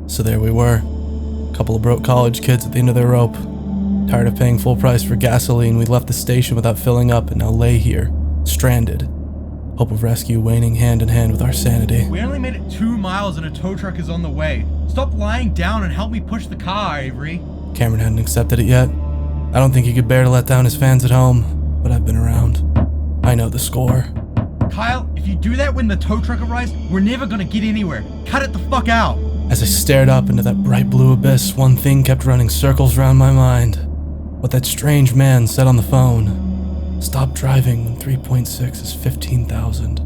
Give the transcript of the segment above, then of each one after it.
So there we were, a couple of broke college kids at the end of their rope. Tired of paying full price for gasoline, we left the station without filling up and now lay here, stranded. Hope of rescue waning hand in hand with our sanity. We only made it 2 miles and a tow truck is on the way. Stop lying down and help me push the car, Avery. Cameron hadn't accepted it yet. I don't think he could bear to let down his fans at home, but I've been around. I know the score. Kyle, if you do that when the tow truck arrives, we're never gonna get anywhere. Cut it the fuck out. As I stared up into that bright blue abyss, one thing kept running circles around my mind. What that strange man said on the phone. Stop driving when 3.6 is 15,000.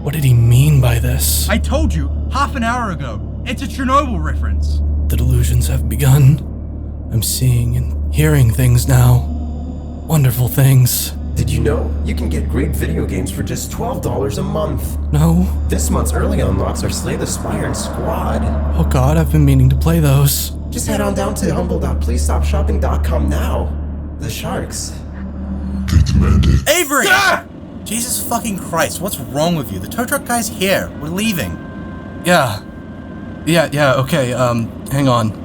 What did he mean by this? I told you, half an hour ago. It's a Chernobyl reference. The delusions have begun. I'm seeing and hearing things now. Wonderful things. Did you know you can get great video games for just $12 a month? No. This month's early unlocks are Slay the Spire and Squad. Oh god, I've been meaning to play those. Just head on down to humble.pleasestopshopping.com now. The Sharks. Take the mandate. Avery! Ah! Jesus fucking Christ, what's wrong with you? The tow truck guy's here. We're leaving. Yeah, okay, hang on.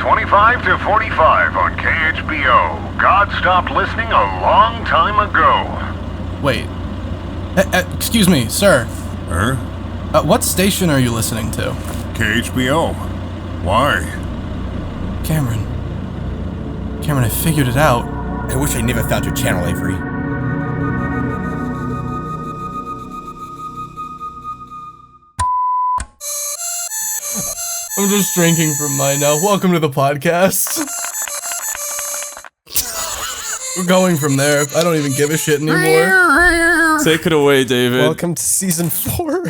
$25 to $45 on KHBO. God stopped listening a long time ago. Wait. Excuse me, sir. What station are you listening to? KHBO. Why? Cameron, I figured it out. I wish I never found your channel, Avery. I'm just drinking from mine now. Welcome to the podcast. We're going from there. I don't even give a shit anymore. Take it away, David. Welcome to season 4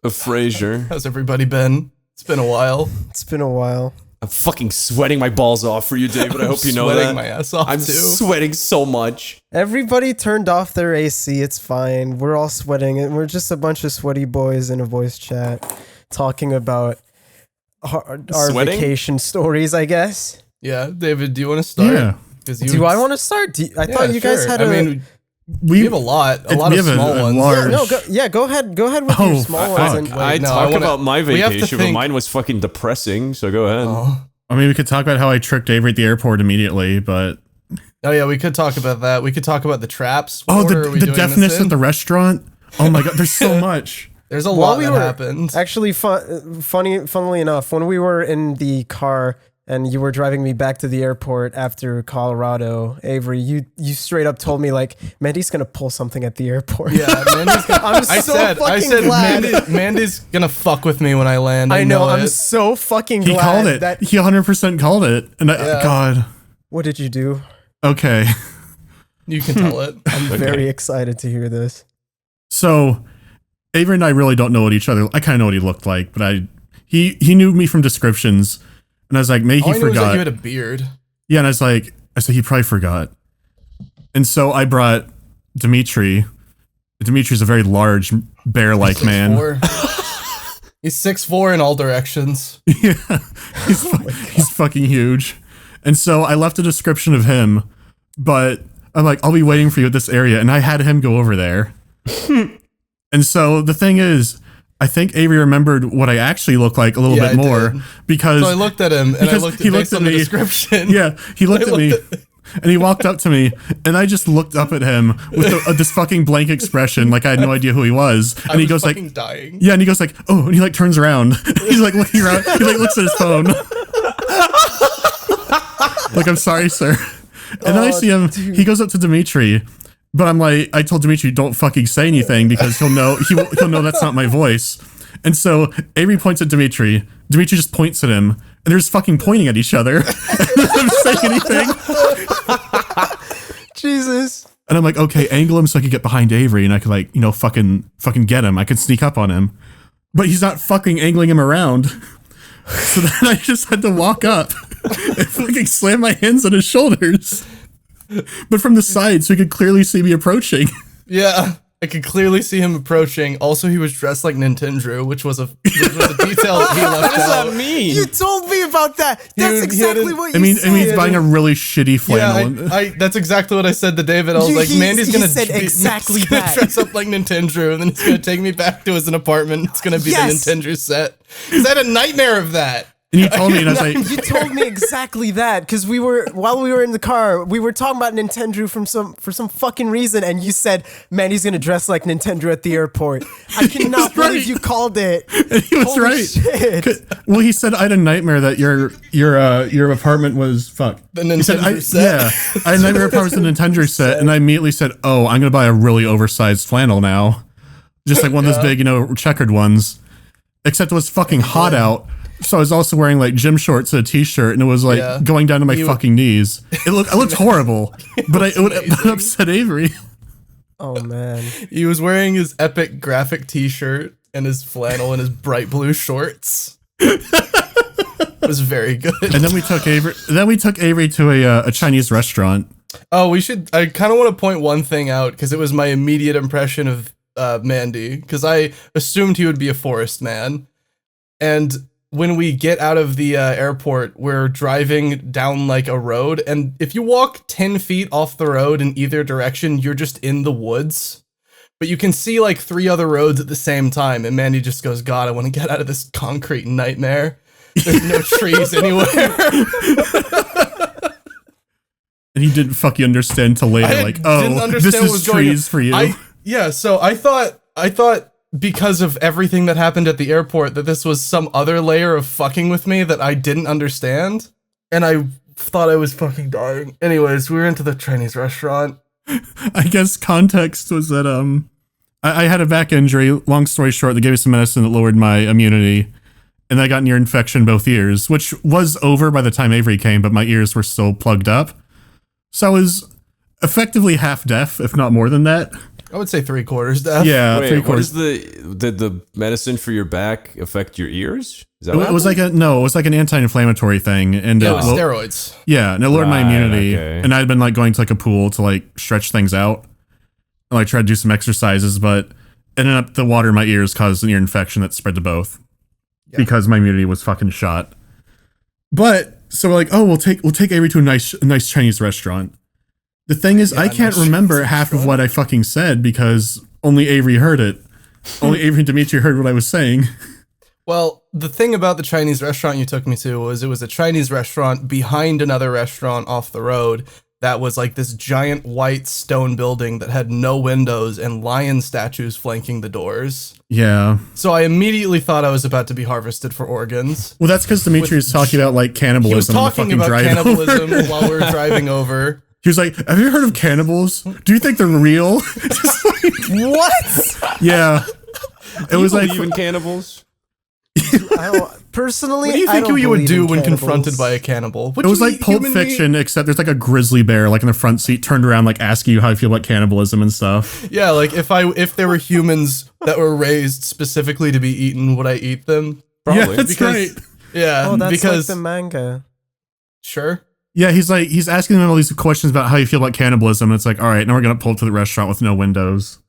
of Frasier. How's everybody been? It's been a while. It's been a while. I'm fucking sweating my balls off for you, David. I hope you know that. I'm sweating my ass off, I'm too. sweating so much. Everybody turned off their AC. It's fine. We're all sweating, and we're just a bunch of sweaty boys in a voice chat talking about our vacation stories, I guess. Yeah, David, do you want to start? Yeah. Do I want to start? I thought you guys had we have a lot of small ones. Go ahead with your small ones. I talk about my vacation, but mine was fucking depressing, so go ahead. I mean, we could talk about how I tricked Avery at the airport immediately, but... Oh yeah, we could talk about that. We could talk about the traps. The deafness at the restaurant. Oh my god, there's so much. There's a lot that happened. Actually, funnily enough, when we were in the car and you were driving me back to the airport after Colorado, Avery, you straight up told me, like, Mandy's gonna pull something at the airport. Yeah, Mandy's gonna... I said Mandy's gonna fuck with me when I land. I know, I'm so fucking glad. He called it. He 100% called it. And God. What did you do? Okay. You can tell it. I'm very excited to hear this. So, Avery and I really don't know what each other... I kind of know what he looked like, but he knew me from descriptions. And I was like, maybe he forgot. That you had a beard. Yeah, and I said, he probably forgot. And so I brought Dimitri. Dimitri's a very large, bear-like man. He's 6'4" in all directions. Yeah, he's fucking huge. And so I left a description of him, but I'm like, I'll be waiting for you at this area. And I had him go over there. And so the thing is, I think Avery remembered what I actually look like a little bit more because so I looked at him and I looked at the description. Yeah, he looked at me and he walked up to me and I just looked up at him with this fucking blank expression, like I had no idea who he was. And he goes like, dying. Yeah, and he goes like, oh, and he like turns around. He's like looking around. He like looks at his phone. Like, I'm sorry, sir. And then I see him. Dude. He goes up to Dimitri. But I'm like, I told Dimitri, don't fucking say anything because he'll know that's not my voice. And so Avery points at Dimitri. Dimitri just points at him, and they're just fucking pointing at each other. And I'm saying anything. Jesus. And I'm like, okay, angle him so I can get behind Avery, and I could like, fucking get him. I could sneak up on him, but he's not fucking angling him around. So then I just had to walk up and fucking slam my hands on his shoulders. But from the side, so he could clearly see me approaching. Yeah, I could clearly see him approaching. Also, he was dressed like Nintendo, which was a detail that he left out. What does that mean? You told me about that. That's exactly what you said. I mean, he's buying a really shitty flannel. Yeah, that's exactly what I said to David. I was like, Mandy's gonna exactly that. Dress up like Nintendo, and then he's gonna take me back to his apartment. It's gonna be the Nintendo set. Because I had a nightmare of that. And you told me, and I was like, you told me exactly that because while we were in the car, we were talking about Nintendo for some fucking reason, and you said, "Mandy's gonna dress like Nintendo at the airport." I cannot believe you called it. And he was Holy right. Shit. Well, he said I had a nightmare that your apartment was fuck. The Nintendo set. Yeah, I had a nightmare apartment was the Nintendo set, and I immediately said, "Oh, I'm gonna buy a really oversized flannel now, just like one of those big, checkered ones." Except it was fucking hot out. So I was also wearing like gym shorts and a t-shirt, and it was like going down to my fucking knees. I looked horrible, but it would upset Avery. Oh man, he was wearing his epic graphic t-shirt and his flannel and his bright blue shorts. It was very good. And then we took Avery to a Chinese restaurant. Oh, I kind of want to point one thing out because it was my immediate impression of Mandy, because I assumed he would be a forest man, and when we get out of the airport, we're driving down like a road, and if you walk 10 feet off the road in either direction, you're just in the woods. But you can see like 3 other roads at the same time, and Mandy just goes, "God, I want to get out of this concrete nightmare. There's no trees anywhere." And he didn't fucking understand till later, like, "Oh, this is trees for you." So I thought because of everything that happened at the airport, that this was some other layer of fucking with me that I didn't understand, and I thought I was fucking dying. Anyways, we were into the Chinese restaurant. I guess context was that I had a back injury. Long story short, they gave me some medicine that lowered my immunity, and I got an ear infection in both ears, which was over by the time Avery came, but my ears were still plugged up. So I was effectively half deaf, if not more than that. I would say 3/4 deaf. Yeah, Wait, 3/4. Did the medicine for your back affect your ears? Is that It was like an anti-inflammatory thing, and steroids. Yeah, and it lowered my immunity, okay. and I'd been like going to like a pool to like stretch things out, and like try to do some exercises, but ended up the water in my ears caused an ear infection that spread to both because my immunity was fucking shot. But so we're like, oh, we'll take Avery to a nice Chinese restaurant. The thing is, I can't remember half of what I fucking said because only Avery heard it. Only Avery and Dimitri heard what I was saying. Well, the thing about the Chinese restaurant you took me to was it was a Chinese restaurant behind another restaurant off the road that was like this giant white stone building that had no windows and lion statues flanking the doors. Yeah. So I immediately thought I was about to be harvested for organs. Well, that's because Dimitri was talking about like cannibalism. He was talking about cannibalism over. while we were driving over. He was like, "Have you heard of cannibals? Do you think they're real?" What? Yeah. It was like even cannibals. I don't personally. What do you think you would do when confronted by a cannibal? It was like Pulp Fiction, except there's like a grizzly bear like in the front seat, turned around, like asking you how you feel about cannibalism and stuff. Yeah, like if there were humans that were raised specifically to be eaten, would I eat them? Probably. Yeah, that's right. Yeah, oh, that's because like the manga. Sure. Yeah, he's asking them all these questions about how you feel about cannibalism. And it's like, all right, now we're gonna pull up to the restaurant with no windows.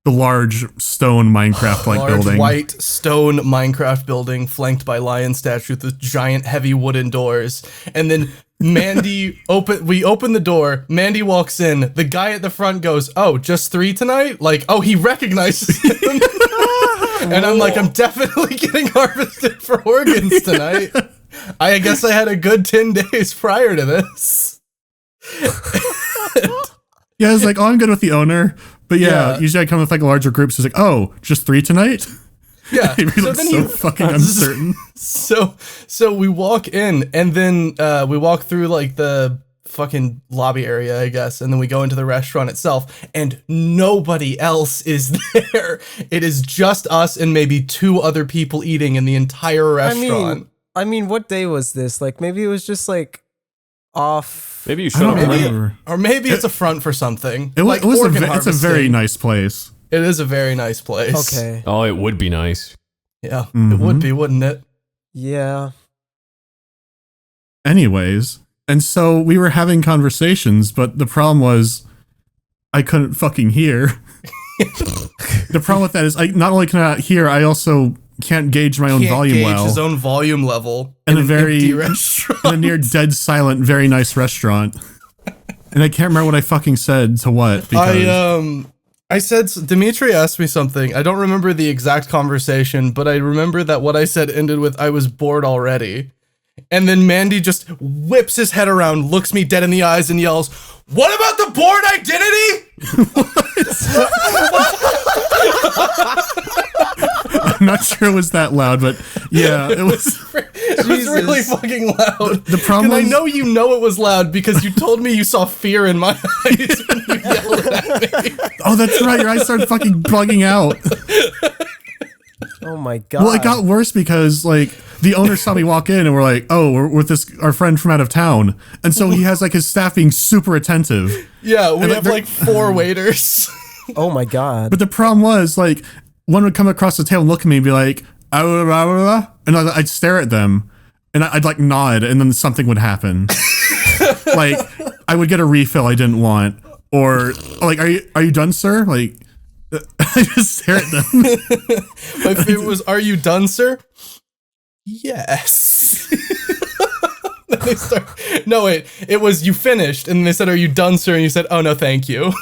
The large stone Minecraft-like building. White stone Minecraft building flanked by lion statues with giant heavy wooden doors. And then we open the door, Mandy walks in, the guy at the front goes, "Oh, just 3 tonight?" Like, oh, he recognizes him. And I'm like, I'm definitely getting harvested for organs tonight. I guess I had a good 10 days prior to this. Yeah, I was like, oh, I'm good with the owner. But yeah, usually I come with like a larger group, so it's like, oh, just 3 tonight? Yeah. He looks so fucking uncertain. So we walk in, and then we walk through like the fucking lobby area, I guess, and then we go into the restaurant itself, and nobody else is there. It is just us and maybe 2 other people eating in the entire restaurant. I mean, what day was this? Like, maybe it was just like off. Maybe you should remember. Or maybe it's a front for something. It's a very nice place. It is a very nice place. Okay. Oh, it would be nice. Yeah, It would be, wouldn't it? Yeah. Anyways, and so we were having conversations, but the problem was I couldn't fucking hear. The problem with that is not only can I not hear, I also can't gauge my own volume gauge well. his own volume level in a an very empty restaurant. in a near dead silent, very nice restaurant. And I can't remember what I fucking said to what. Because I said, Dimitri asked me something. I don't remember the exact conversation, but I remember that what I said ended with, I was bored already. And then Mandy just whips his head around, looks me dead in the eyes and yells, "What about the Bourne Identity?" I'm not sure it was that loud, but yeah, it was. It was really fucking loud. The problem and was, I know you know it was loud because you told me you saw fear in my eyes when you yelled at me. oh, that's right. Your eyes started fucking bugging out. Oh my god. Well, it got worse because like the owner saw me walk in and we're like, "Oh, we're with our friend from out of town," and so he has like his staff being super attentive. Yeah, we And, have like 4 waiters. Oh my god. But the problem was like one would come across the table and look at me and be like, "Ah, blah, blah, blah, blah," and I'd stare at them and I'd like nod and then something would happen. Like I would get a refill I didn't want, or like, "Are you done, sir?" Like I just stare at them. My favorite was, "Are you done, sir?" Yes. Then they start, no, wait, it was, "You finished," and they said, "Are you done, sir?" And you said, "Oh no, thank you."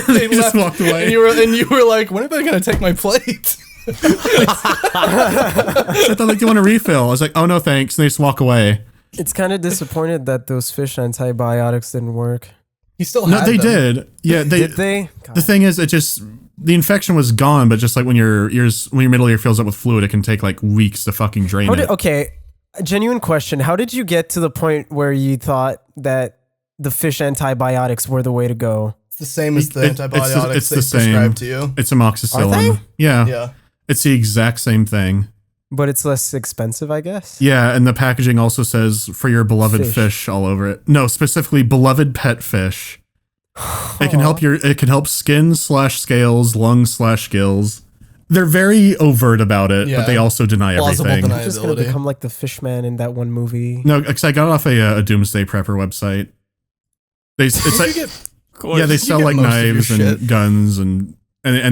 They just walked away. And you were like, "When are they gonna take my plate?" I thought, like, "Do you want a refill?" I was like, "Oh no, thanks," and they just walk away. It's kind of disappointed that those fish antibiotics didn't work. He still No, had they them. did. Yeah, Did they? The thing is, the infection was gone, but just like when your middle ear fills up with fluid, it can take like weeks to fucking drain it. Okay, a genuine question. How did you get to the point where you thought that the fish antibiotics were the way to go? It's the same as the antibiotics it's they the same. prescribe to you. It's amoxicillin. Are they? Yeah. Yeah. It's the exact same thing. But it's less expensive, I guess. Yeah, and the packaging also says "for your beloved fish" all over it. No, specifically beloved pet fish. It can help skin/scales, lungs/gills. They're very overt about it, but they also deny Plausible everything. You're just gonna become like the fish man in that one movie. No, because I got it off a Doomsday Prepper website. It's like they sell like knives and guns and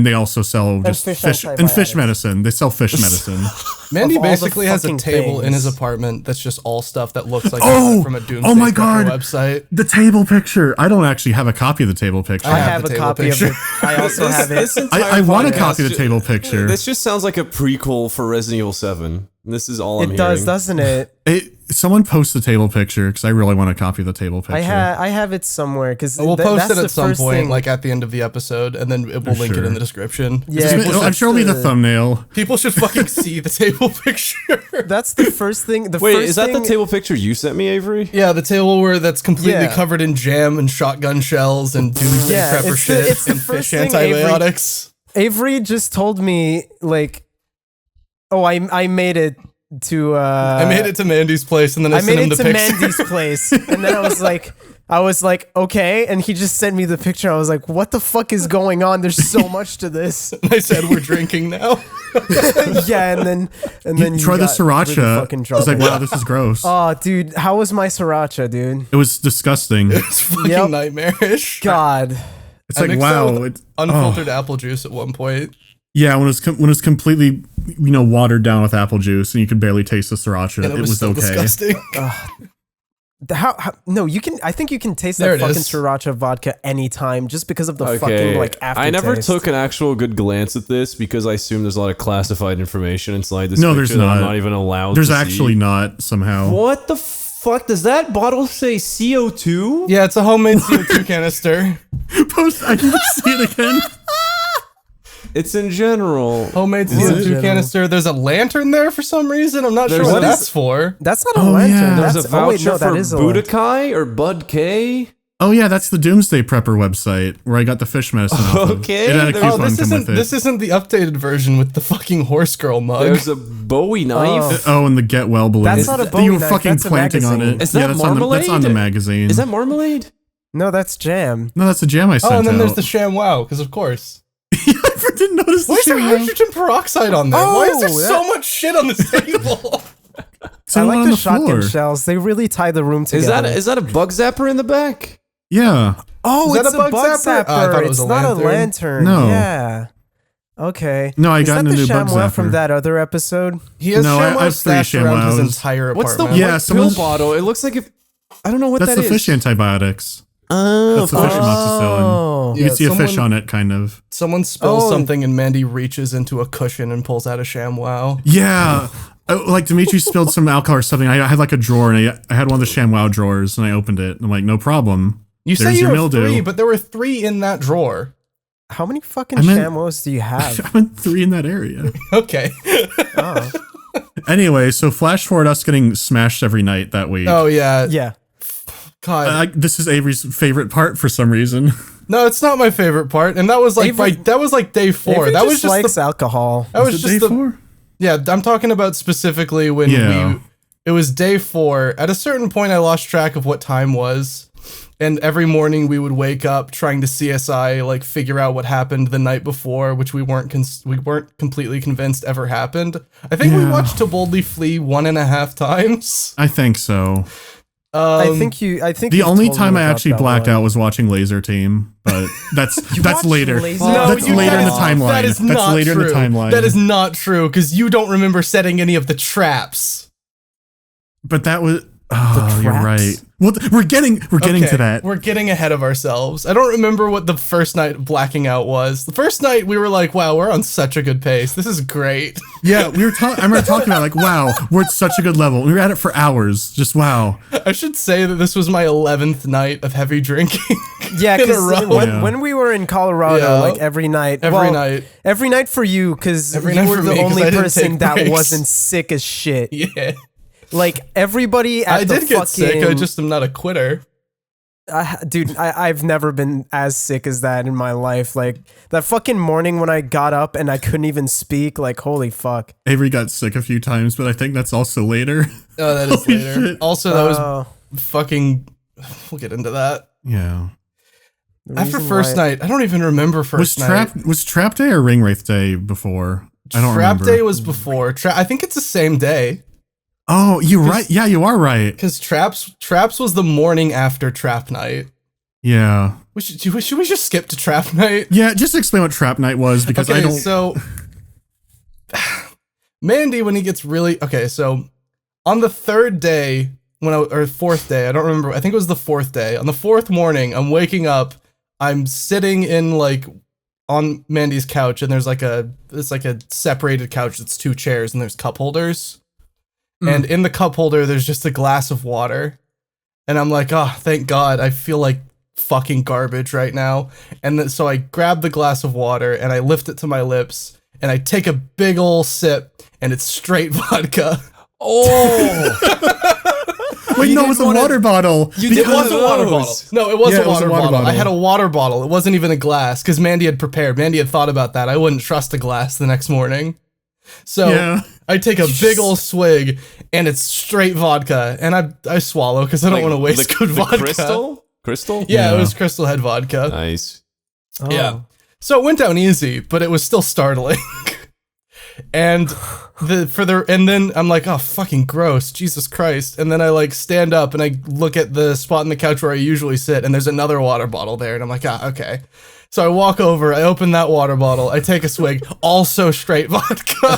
they also sell just fish medicine. They sell fish medicine. Mandy basically has a table in his apartment that's just all stuff that looks like from a Doomsday my God. website. The table picture. I don't actually have a copy of the table picture. I have a copy of it. I also have it. I want a copy of the table picture. This just sounds like a prequel for Resident Evil 7. This is all I'm It hearing. does, doesn't it? Someone post the table picture because I really want a copy of the table picture. I have it somewhere because We'll post it at some point, like at the end of the episode, and then we'll link it in the description. Yeah, I'm sure it'll be the thumbnail. People should fucking see the table picture. That's the first thing. Wait, is that the table picture you sent me, Avery? Yeah, the table that's completely covered in jam and shotgun shells and Doomsday Prepper shit and fish antibiotics. Avery just told me like, "Oh, I made it to I made it to Mandy's place, and then I sent him the picture. Mandy's place, and then I was like, okay, and he just sent me the picture. I was like, what the fuck is going on? There's so much to this. And I said, we're drinking now. Yeah, and then you try the sriracha. Really, I was like, wow, this is gross. Oh, dude, how was my sriracha, dude? It was disgusting. It's fucking nightmarish. God, it's like, wow, unfiltered apple juice at one point. Yeah, when it was completely, watered down with apple juice and you could barely taste the sriracha, And it was still okay. disgusting. how no, you can. I think you can taste that fucking sriracha vodka anytime just because of the fucking like aftertaste. I never took an actual good glance at this because I assume there's a lot of classified information inside this. No, picture there's that not. I'm not even allowed. There's to actually see. not somehow. What the fuck does that bottle say? CO2? Yeah, it's a homemade CO2 canister. I can see it again. It's in general. Homemade CO2 canister. There's a lantern there for some reason. I'm not sure what that's for. That's not a lantern. Yeah. There's a voucher for Budokai or Bud K. Oh yeah, that's the Doomsday Prepper website where I got the fish medicine. Okay. It had a coupon with it. This isn't the updated version with the fucking horse girl mug. There's a Bowie knife. And the Get Well balloon. That's not a Bowie You were knife, fucking that's a planting on magazine. it. Is that marmalade? That's on the magazine. Is that marmalade? No, that's jam. No, that's the jam I sent and then out. there's the Sham Wow, because of course. I didn't notice. Why is there hydrogen peroxide on there? Why is there Oh, so much shit on this table? I like on the the shotgun floor. shells. They really tie the room together. Is that a bug zapper in the back? Yeah. Oh, Is that it's a bug zapper? zapper. Oh, I thought it was it's a not lantern. a lantern. No. Yeah. Okay. No, I Is got that into the new bugs chamois after. from that other episode? He has No, I ShamWow have 3 stashed around his ShamWows. entire What's the apartment. Yeah, pill someone's- bottle? It looks like if I don't know what That's that the is. fish antibiotics. Oh, That's the fish amoxicillin. Oh. You Yeah, can see a fish someone- on it, kind of. Someone spills Oh. something and Mandy reaches into a cushion and pulls out a ShamWow. Yeah. Like Dimitri spilled some alcohol or something. I had like a drawer and I had one of the ShamWow drawers and I opened it. And I'm like, no problem. You say There's you your have mildew. 3, but there were 3 in that drawer. How many fucking I meant- chamois do you have? I meant 3 in that area. Okay. Oh. Anyway, so flash forward us getting smashed every night that week. Oh yeah. Yeah. God. This is Avery's favorite part for some reason. No, it's not my favorite part, and that was like Avery- that was like day 4. Avery That was just just likes the, alcohol. that was Is it just day the 4? Yeah, I'm talking about specifically when Yeah. it was day 4. At a certain point I lost track of what time was. And every morning we would wake up trying to CSI, like figure out what happened the night before, which we weren't completely convinced ever happened. I think we Yeah. watched To Boldly Flee 1.5 times. I think so. I think The you've only told me time I about actually that blacked one. out was watching Laser Team, but that's watched later. Laser That's Team? later in the that is- timeline. That is That's not later true. in the timeline. That is not true because you don't remember setting any of the traps. But that was. Oh, you're traps? right. Well, we're getting Okay, to that. We're getting ahead of ourselves. I don't remember what the first night blacking out was. The first night we were like, wow, we're on such a good pace. This is great. Yeah, we were. I remember talking about like, wow, we're at such a good level. We were at it for hours. Just wow. I should say that this was my 11th night of heavy drinking. Yeah, in a because row. Yeah. when we were in Colorado, Yeah. like every night. Every night. for you, because you Every night were for the me, 'cause only I didn't person take that breaks. wasn't sick as shit. Yeah. Like everybody at I the did get sick. I fucking- just am not a quitter. dude, I've never been as sick as that in my life. Like that fucking morning when I got up and I couldn't even speak. Like holy fuck. Avery got sick a few times, but I think that's also later. Oh, that is Holy later. shit. Also, that was Oh, fucking. We'll get into that. Yeah. the After reason first why- night, I don't even remember first night. Was Trap Day or Ring Wraith Day before? I don't Trap remember. Day was before. I think it's the same day. Oh, you're right. Yeah, you are right. Because Traps was the morning after Trap Night. Yeah. Should we just skip to Trap Night? Yeah, just explain what Trap Night was because I don't. So Mandy, when he gets really so on the 3rd day or 4th day, I don't remember. I think it was the 4th day. On the 4th morning, I'm waking up. I'm sitting in like on Mandy's couch, and there's like it's like a separated couch. It's 2 chairs, and there's cup holders. And in the cup holder, there's just a glass of water. And I'm like, oh, thank God. I feel like fucking garbage right now. And then, so I grab the glass of water and I lift it to my lips and I take a big ol' sip and it's straight vodka. Oh, Wait, no, it was a water bottle. It was a water bottle. No, it was Yeah, a water bottle. I bottle. had a water bottle. It wasn't even a glass because Mandy had prepared. Mandy had thought about that. I wouldn't trust a glass the next morning. So Yeah. I take a big old swig and it's straight vodka and I swallow because I don't want to waste good vodka. Crystal? Yeah, Yeah. it was Crystal Head vodka. Nice. Oh. Yeah. So it went down easy, but it was still startling. And then I'm like, oh, fucking gross, Jesus Christ. And then I like stand up and I look at the spot in the couch where I usually sit, and there's another water bottle there, and I'm like, okay. So I walk over, I open that water bottle, I take a swig, also straight vodka.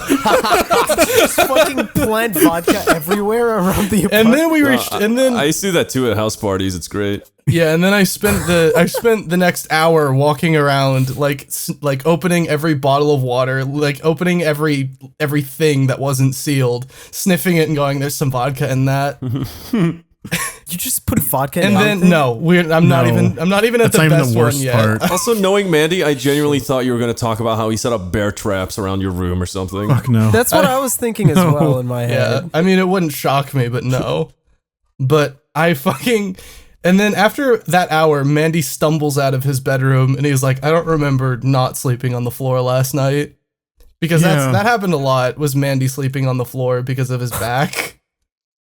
There's fucking plant vodka everywhere around the apartment. And then we reached, I used to do that too at house parties. It's great. yeah, and then I spent the next hour walking around, like opening every bottle of water, like opening everything that wasn't sealed, sniffing it and going, "There's some vodka in that." You just put vodka And in then everything? no, I'm not even at That's the not even best the worst one yet. part. Also, knowing Mandy, I genuinely thought you were going to talk about how he set up bear traps around your room or something. Fuck no. That's what I was thinking as well in my Yeah, head. I mean, it wouldn't shock me, but no. But I fucking. And then after that hour, Mandy stumbles out of his bedroom and he's like, I don't remember not sleeping on the floor last night. Because Yeah. that happened a lot, was Mandy sleeping on the floor because of his back.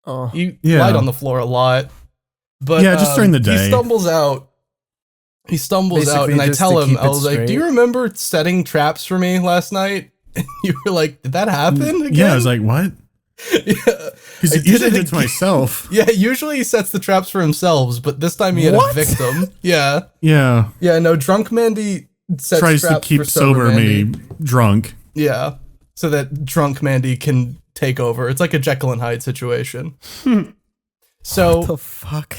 Oh. He Yeah. lied on the floor a lot. But Yeah, just during the day. He stumbles out. Basically And I just tell to him, keep I it was like, straight. do you remember setting traps for me last night? And you were like, did that happen again? Yeah, I was like, what? Yeah. Because I usually did I it did it to again. myself. Yeah, usually he sets the traps for himself, but this time he had What? a victim. Yeah. Yeah. Yeah, no, drunk Mandy sets Tries to traps keep for sober me Mandy. drunk. Yeah, so that drunk Mandy can take over. It's like a Jekyll and Hyde situation. So What the fuck?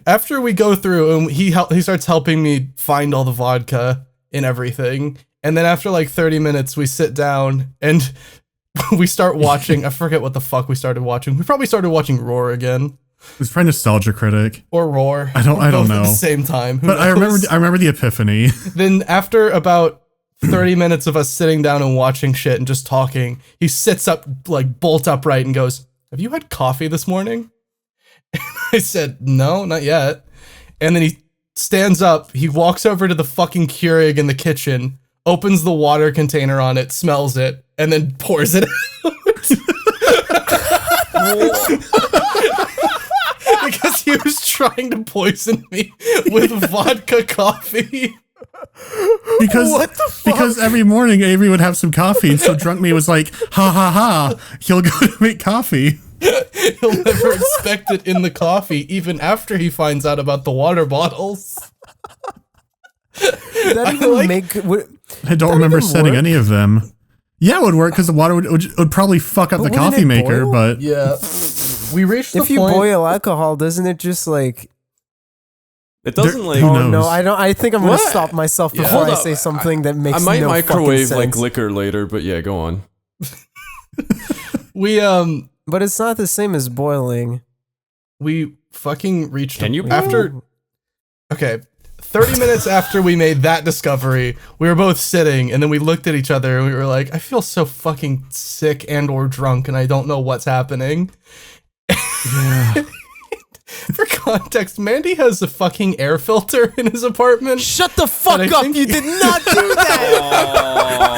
after we go through and he starts helping me find all the vodka and everything, and then after like 30 minutes we sit down and we start watching. I forget what the fuck we started watching. We probably started watching Roar again. It's probably Nostalgia Critic. Or Roar. I don't know. At the same time. Who But knows? I remember the epiphany. Then after about 30 minutes of us sitting down and watching shit and just talking, he sits up, like bolt upright and goes, "Have you had coffee this morning?" And I said, "No, not yet." And then he stands up, he walks over to the fucking Keurig in the kitchen, opens the water container on it, smells it, and then pours it out. Because he was trying to poison me with vodka coffee. Because What the fuck? because every morning Avery would have some coffee, and so drunk me was like, ha ha ha, he'll go to make coffee. He'll never expect it in the coffee, even after he finds out about the water bottles. Did that even like- make? I don't remember even setting work? any of them. Yeah, it would work because the water would probably fuck up the wouldn't coffee it maker, boil? but Yeah. We reached the If you point. boil alcohol, doesn't it just like? It doesn't There- like. who Oh knows? no, I don't. I think I'm gonna What? stop myself Yeah. before Hold I up. say something that makes I might no microwave fucking like sense. liquor later, but yeah, go on. we But it's not the same as boiling. we fucking reached Can you after okay 30 minutes after we made that discovery, we were both sitting and then we looked at each other and we were like, I feel so fucking sick and or drunk and I don't know what's happening. For context, Mandy has a fucking air filter in his apartment. Shut the fuck I up! think- You did not do that.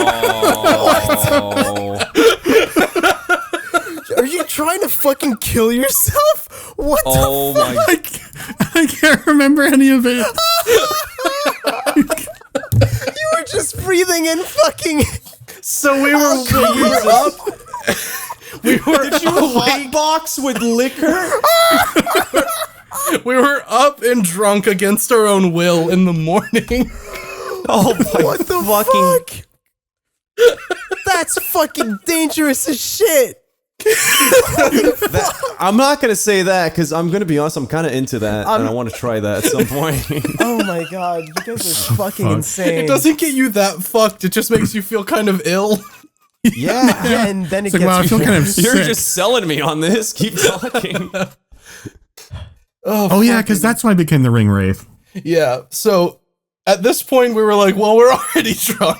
Are you trying to fucking kill yourself? What Oh the my! I can't remember any of it. You were just breathing in fucking. So we were up. We were Hotbox with liquor? we were up and drunk against our own will in the morning. Oh my What the fuck? That's fucking dangerous as shit. I'm not gonna say that because I'm gonna be honest. I'm kind of into that, and I want to try that at some point. Oh my god, you guys are fucking fuck. insane. It doesn't get you that fucked. It just makes you feel kind of ill. Yeah, Yeah, and then it It's like, wow, I gets feel kind of you're sick. just selling me on this. Keep talking. Oh yeah, because that's why I became the ring wraith. Yeah. So at this point, we were like, well, we're already drunk.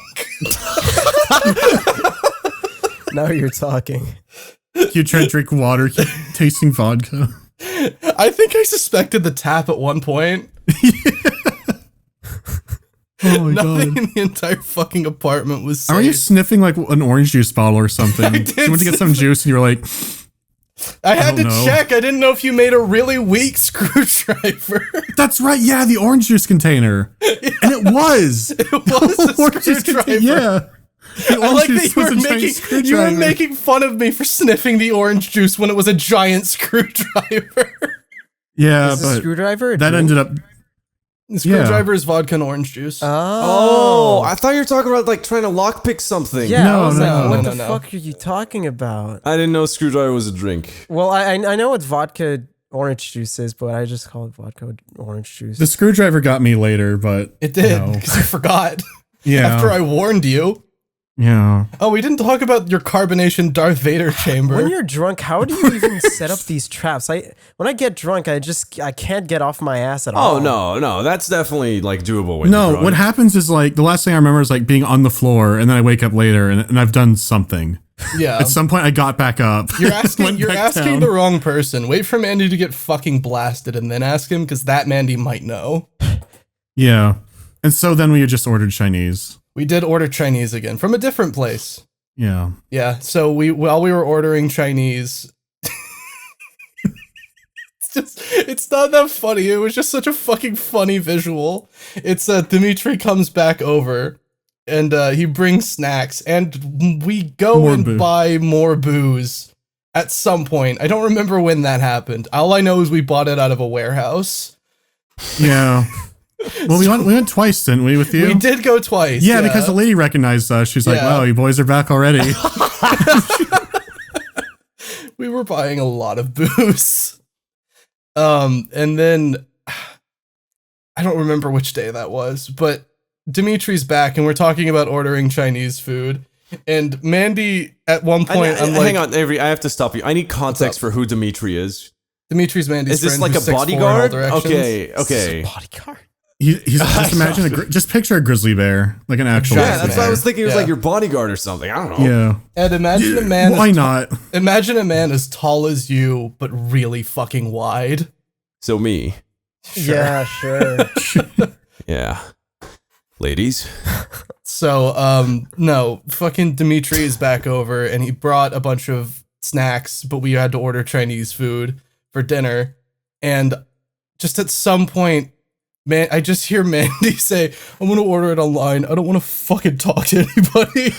Now you're talking. You try to drink water, keep tasting vodka. I think I suspected the tap at one point. Oh my Nothing god. in the entire fucking apartment was Are you safe. sniffing like an orange juice bottle or something? did You went to get some juice and you were like, I had to don't know. check. I didn't know if you made a really weak screwdriver. that's right, yeah, the orange juice container. And it was. It was a Orange juice screwdriver. container, yeah. The I orange like juice that you was were a giant making you were screwdriver. making fun of me for sniffing the orange juice when it was a giant screwdriver. Yeah, Is a but screwdriver? a that drink? ended up. The screwdriver is vodka and orange juice. Oh, I thought you were talking about like trying to lockpick something. Yeah, No, I was no, like, what no, the no. fuck are you talking about? I didn't know screwdriver was a drink. Well, I know what vodka orange juice is, but I just call it vodka orange juice. The screwdriver got me later, but. It did, no. because I forgot. Yeah. After I warned you. Yeah. Oh, we didn't talk about your carbonation Darth Vader chamber. When you're drunk, how do you even set up these traps? When I get drunk, I can't get off my ass at all. Oh no, that's definitely like doable. When you're No, drunk. what happens is like the last thing I remember is like being on the floor and then I wake up later and I've done something. yeah. At some point I got back up. You're asking Went you're back asking down. the wrong person. Wait for Mandy to get fucking blasted and then ask him, because that Mandy might know. Yeah. And so then we just ordered Chinese. We did order Chinese again from a different place. Yeah. Yeah, so while we were ordering Chinese, it's not that funny. It was just such a fucking funny visual. It's Dimitri comes back over and he brings snacks and we go More and booze. buy more booze at some point. I don't remember when that happened. All I know is we bought it out of a warehouse. Yeah. Well, we went twice, didn't we, with you? We did go twice. Yeah, because the lady recognized us. She's like, Yeah. wow, you boys are back already. We were buying a lot of booze. And then I don't remember which day that was, but Dimitri's back and we're talking about ordering Chinese food. And Mandy, at one point, I'm like, hang on, Avery, I have to stop you. I need context for who Dimitri is. Dimitri's Mandy's Is this friend like a who's 6'4" in all bodyguard? directions. Okay. Bodyguard. He's just imagine just picture a grizzly bear, like an actual. Yeah, that's what I was thinking. It was Yeah. like your bodyguard or something. I don't know. Yeah. And imagine a man. Why not? Imagine a man as tall as you, but really fucking wide. So me. Yeah, sure. Yeah. Ladies. So, no, fucking Dimitri is back over and he brought a bunch of snacks, but we had to order Chinese food for dinner. And just at some point, man, I just hear Mandy say, I'm going to order it online. I don't want to fucking talk to anybody.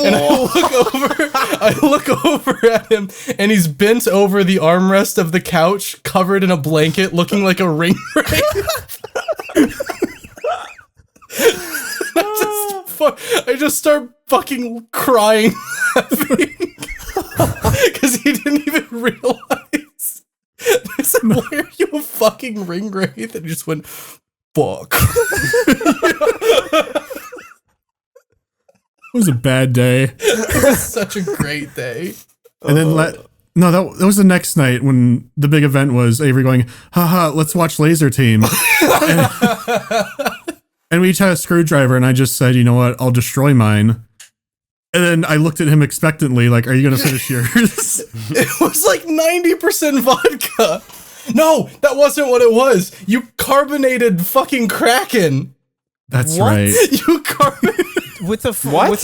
And I look over at him and he's bent over the armrest of the couch, covered in a blanket, looking like a ring wraith. I just start fucking crying laughing because he didn't even realize. I said, why are you a fucking ring wraith? And he just went, fuck. It was a bad day. It was such a great day. And then that was the next night when the big event was Avery going, haha, let's watch Laser Team. And we each had a screwdriver, and I just said, you know what, I'll destroy mine. And then I looked at him expectantly, like, are you going to finish yours? It was like 90% vodka. No, that wasn't what it was. You carbonated fucking Kraken. That's What? right. You carbonated. With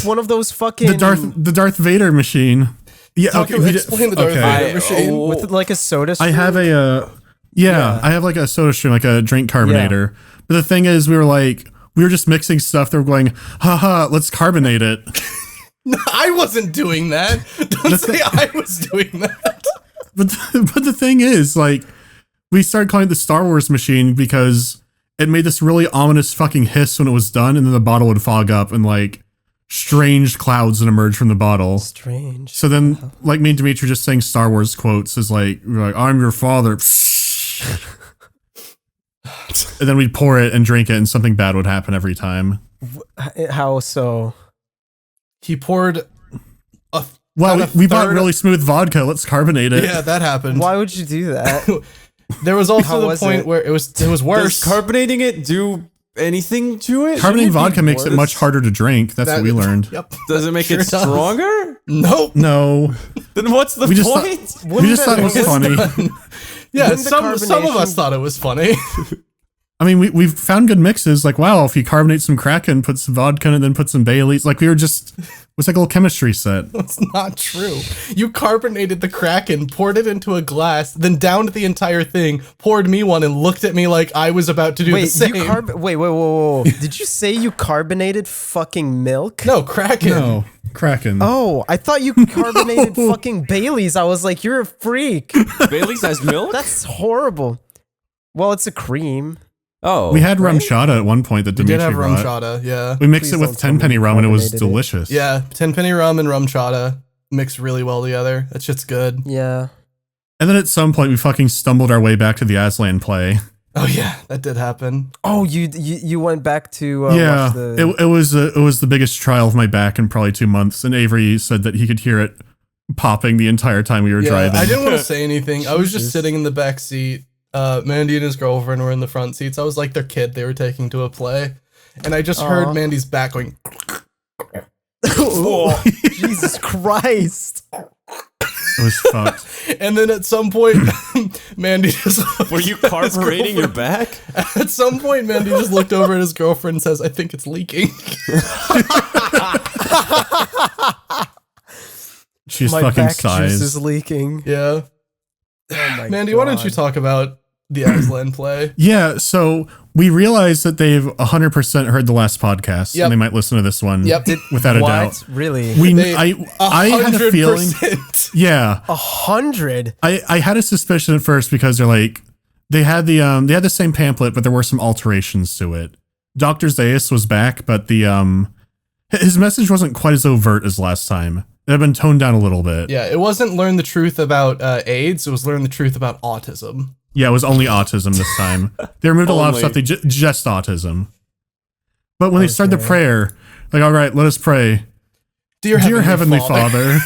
one of those fucking The Darth Vader machine. Yeah, Explain the Darth Vader machine. with like a soda stream. I have I have like a soda stream, like a drink carbonator. But the thing is, we were just mixing stuff that were going, haha, let's carbonate it. No, I wasn't doing that. Don't say I was doing that. But the thing is, like, we started calling it the Star Wars machine because it made this really ominous fucking hiss when it was done, and then the bottle would fog up and like strange clouds would emerge from the bottle. Strange. So then, like, me and Dimitri just saying Star Wars quotes is like, we're like, I'm your father. And then we'd pour it and drink it, and something bad would happen every time. How so? He poured a Well, we bought really smooth vodka. Let's carbonate it. Yeah, that happened. Why would you do that? There was also How the was point it? where it was worse. Does carbonating it do anything to it? Carbonating vodka makes it much harder to drink. That's what we learned. Yep. Does it make Sure it does. stronger? Nope. No. Then what's the We just thought- point? We just thought it was funny. Yeah, Wouldn't the some of carbonation- us thought it was funny. I mean, we've found good mixes. Like, wow, if you carbonate some Kraken, put some vodka in it, and then put some Baileys. Like, it was like a little chemistry set. That's not true. You carbonated the Kraken, poured it into a glass, then downed the entire thing, poured me one, and looked at me like I was about to do the Wait, same. wait, whoa. Did you say you carbonated fucking milk? No, Kraken. No, Kraken. Oh, I thought you carbonated fucking Baileys. I was like, you're a freak. Bailey's has milk? That's horrible. Well, it's a cream. Oh. We had rum chata at one point that We Dimitri did have rum brought. chata, yeah. We mixed Please it with don't tell me 10 penny you rum and it was carbonated it. delicious. Yeah, 10 penny rum and rum chata mix really well together. That shit's good. Yeah. And then at some point we fucking stumbled our way back to the Aslan play. Oh yeah, that did happen. Oh, you went back to Yeah, watch the... it was the biggest trial of my back in probably 2 months. And Avery said that he could hear it popping the entire time we were Yeah, driving. I didn't want to say anything. I was just Jesus. sitting in the back seat. Mandy and his girlfriend were in the front seats. I was like their kid they were taking to a play. And I just heard Mandy's back going... Oh, Jesus Christ. It was fucked. And then at some point, Mandy just... Were you carbureting your back? At some point, Mandy just looked over at his girlfriend and says, I think it's leaking. She's My fucking back juice is sized. leaking. Yeah. Oh my Mandy, God. why don't you talk about the Aslan play? Yeah, so we realized that they've 100% heard the last podcast, Yep. and they might listen to this one Yep. without a What? doubt. Really? I had a feeling. 100%. Yeah, 100? I had a suspicion at first because they're like, they had the same pamphlet, but there were some alterations to it. Dr. Zaius was back, but his message wasn't quite as overt as last time. It had been toned down a little bit. Yeah, it wasn't learn the truth about AIDS. It was learn the truth about autism. Yeah, it was only autism this time. They removed a lot of stuff. They just autism. But when they started the prayer, like, all right, let us pray. Dear Heavenly Father.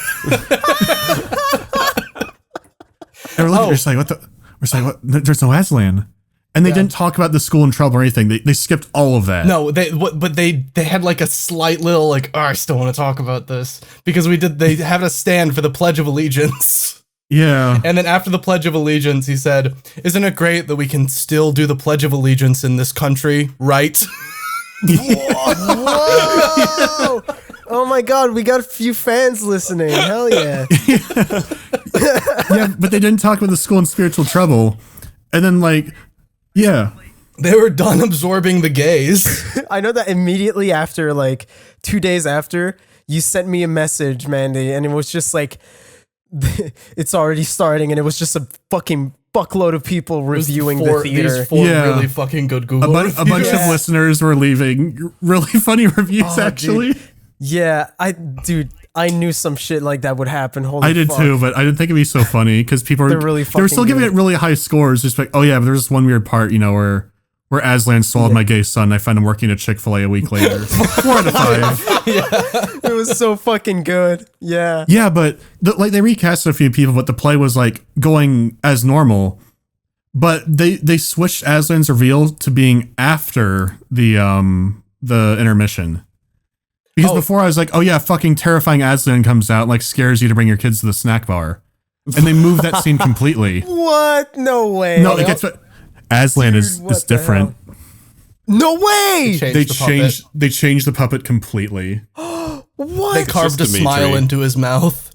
And we're looking, we're just like, what? There's no Aslan. And they didn't talk about the school in trouble or anything. They skipped all of that. No, but they had like a slight little like, oh, I still want to talk about this because they had a stand for the Pledge of Allegiance. Yeah. And then after the Pledge of Allegiance, he said, isn't it great that we can still do the Pledge of Allegiance in this country, right? Whoa! Oh my God, we got a few fans listening. Hell yeah. Yeah, but they didn't talk about the school in spiritual trouble. And then like, yeah. They were done absorbing the gays. I know that immediately after, like 2 days after, you sent me a message, Mandy, and it was just like, it's already starting, and it was just a fucking fuckload of people reviewing the theater. These four really fucking good Google reviews. A bunch of listeners were leaving really funny reviews, actually. Dude. Yeah, I knew some shit like that would happen. Holy I did fuck. too, but I didn't think it'd be so funny because people They're really they were still giving it really high scores. Just like, oh yeah, but there's this one weird part, where Aslan swallowed my gay son. I found him working at Chick-fil-A a week later. 4 out of 5. Yeah, it was so fucking good. Yeah. Yeah, but they recast a few people, but the play was like going as normal. But they switched Aslan's reveal to being after the intermission. Because before I was like, oh yeah, fucking terrifying Aslan comes out and like scares you to bring your kids to the snack bar. And they moved that scene completely. What? No way. No, it gets Aslan is different. No way. They changed the puppet completely. What? They carved a smile into his mouth.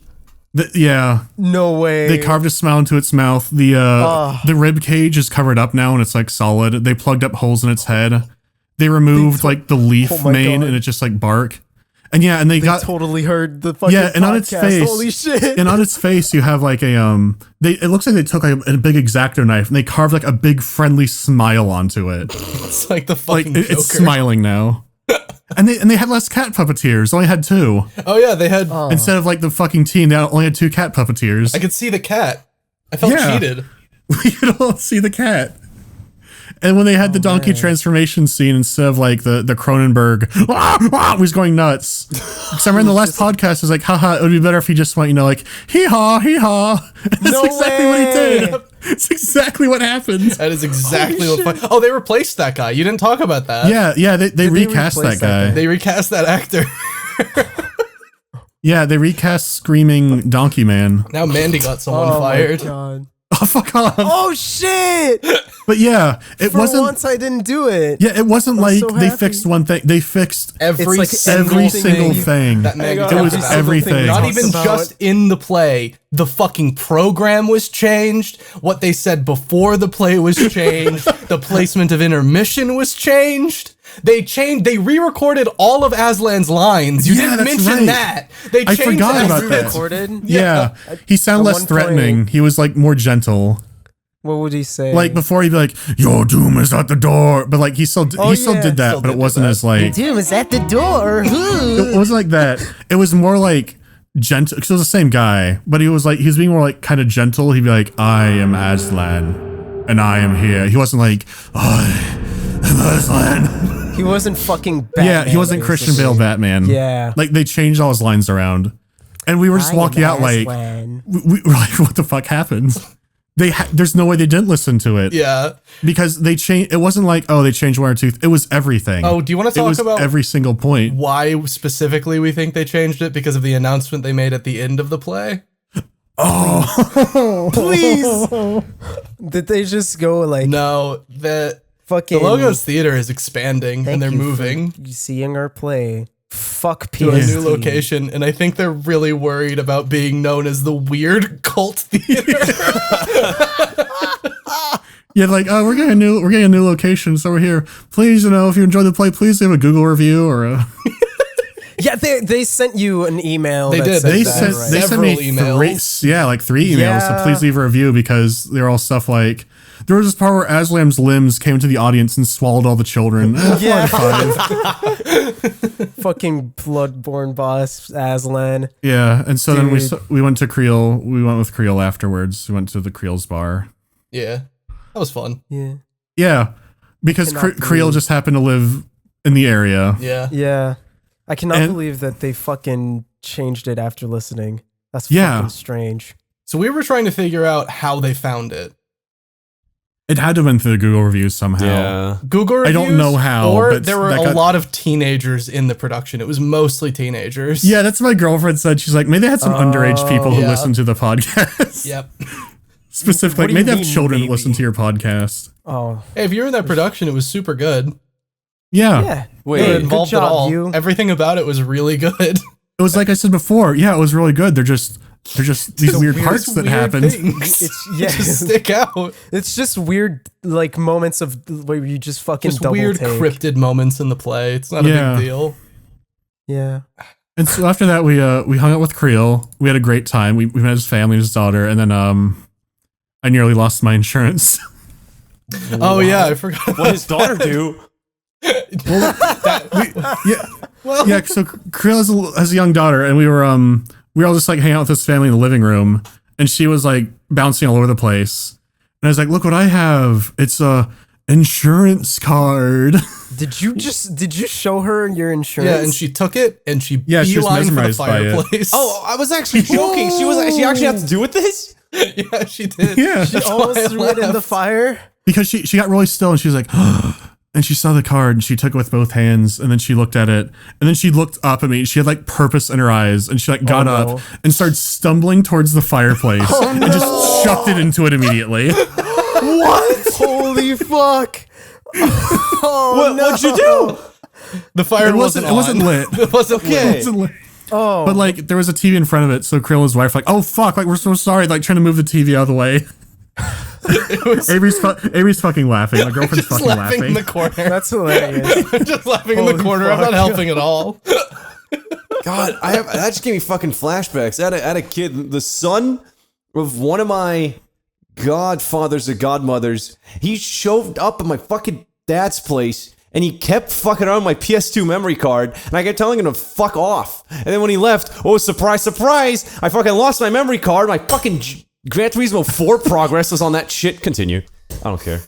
Yeah. No way. They carved a smile into its mouth. The rib cage is covered up now and it's like solid. They plugged up holes in its head. They removed like the leaf mane and it's just like bark. And yeah, and they got totally heard the fucking and on its podcast. face, Holy shit! And on its face, you have like it looks like they took like a big X-Acto knife and they carved like a big friendly smile onto it. It's like the fucking Joker. It's smiling now. and they had less cat puppeteers. They only had 2. Oh yeah, they had instead of like the fucking team, they only had 2 cat puppeteers. I could see the cat. I felt cheated. We could all see the cat. And when they had the donkey transformation scene instead of like the Cronenberg, was going nuts. Because I remember in the last podcast, it was like, haha, it would be better if he just went, like, hee-haw, hee-haw. That's exactly what he did. It's exactly what happened. That is exactly what. Oh, they replaced that guy. You didn't talk about that. Yeah, they recast that guy. They recast that actor. Yeah, they recast Screaming Donkey Man. Now Mandy got someone fired. My God. Oh, fuck off. Oh, shit. But yeah, it wasn't. Once I didn't do it. Yeah, it wasn't like they fixed one thing. They fixed every single thing. It was everything. Not even just in the play. The fucking program was changed. What they said before the play was changed. The placement of intermission was changed. They re-recorded all of Aslan's lines. You didn't mention that. I forgot about that. Yeah. He sounded less threatening. He was like more gentle. What would he say? Like before he'd be like, your doom is at the door. But like he still did that, but it wasn't as like your doom is at the door. It wasn't like that. It was more like gentle, because it was the same guy, but he was being more like kind of gentle. He'd be like, I am Aslan and I am here. He wasn't like, I am Aslan. He wasn't fucking Batman. Yeah, he wasn't basically Christian Bale Batman. Yeah. Like they changed all his lines around. And we were just walking out like, we were like, what the fuck happened? There's no way they didn't listen to it. Yeah. Because they changed, it wasn't like, oh, they changed 1 or 2. It was everything. Oh, do you want to talk about every single point? Why specifically we think they changed it? Because of the announcement they made at the end of the play? Oh, please. Did they just go like, no, the Logos Theater is expanding and they're moving. Seeing our play. Fuck to a new location, and I think they're really worried about being known as the weird cult theater. Yeah, like, oh, we're getting a new location, so we're here. Please, if you enjoyed the play, please leave a Google review or a. Yeah, they sent you an email. They did. They sent me emails. 3 emails. So please leave a review because they're all stuff like, There was this part where Aslam's limbs came to the audience and swallowed all the children. Yeah. 5. Fucking bloodborne boss Aslan. Yeah, and so then Dude. we went to Creel. We went with Creel afterwards. We went to the Creel's bar. Yeah, that was fun. Yeah. Yeah, because Cannot Creel believe- just happened to live in the area. Yeah. Yeah. I cannot And- believe that they fucking changed it after listening. That's Yeah. fucking strange. So we were trying to figure out how they found it. It had to have been through the Google reviews somehow. Yeah. Google I reviews, don't know how, or but there were that a got- lot of teenagers in the production. It was mostly teenagers. Yeah, that's what my girlfriend said. She's like, maybe they had some underage people who Yeah. listen to the podcast. Yep. Specifically, What do you maybe they have mean, children maybe? that listen to your podcast. Oh. Hey, if you were in that production, it was super good. Yeah. Yeah. Wait, They were Good involved job, at all. you. Everything about it was really good. It was like I said before. Yeah, it was really good. They're just these weird parts that Weird happened. things It's yeah. just stick out. It's just weird like moments of where you just fucking Just double weird take. cryptid moments in the play. It's not a Yeah. big deal. Yeah. And so after that, we hung out with Creel. We had a great time. We met his family, his daughter, and then I nearly lost my insurance. Oh yeah, I forgot. What his daughter do? Yeah, so Creel has a young daughter, and we were all just like hanging out with his family in the living room, and she was like bouncing all over the place. And I was like, "Look what I have! It's a insurance card." Did you show her your insurance? Yeah, and she took it and she Yeah, she was beelined for the mesmerized by it. fireplace. Oh, I was actually joking. She actually had to do with this? yeah, she did. Yeah. She almost why I threw it in the laughed. fire. Because she got really still, and she was like, and she saw the card, and she took it with both hands, and then she looked at it, and then she looked up at me. She had like purpose in her eyes, and she like got no. up and started stumbling towards the fireplace, and just chucked it into it immediately. What? Holy fuck! Oh, What'd you do? The fire It wasn't lit. It wasn't It lit. wasn't lit. Oh, But like there was a TV in front of it, so Krill and his wife were like, "Oh fuck! Like we're so sorry!" Like trying to move the TV out of the way. Avery's fucking laughing. My girlfriend's Just fucking laughing in laughing. the corner. that's hilarious. I'm just laughing in the Holy corner. I'm fuck. not helping at all. God, that just gave me fucking flashbacks. I had a kid, the son of one of my godfathers or godmothers. He showed up at my fucking dad's place, and he kept fucking around my PS2 memory card, and I kept telling him to fuck off. And then when he left, oh, surprise, surprise, I fucking lost my memory card. My fucking Gran Turismo 4 progress was on that shit. Continue. I don't care.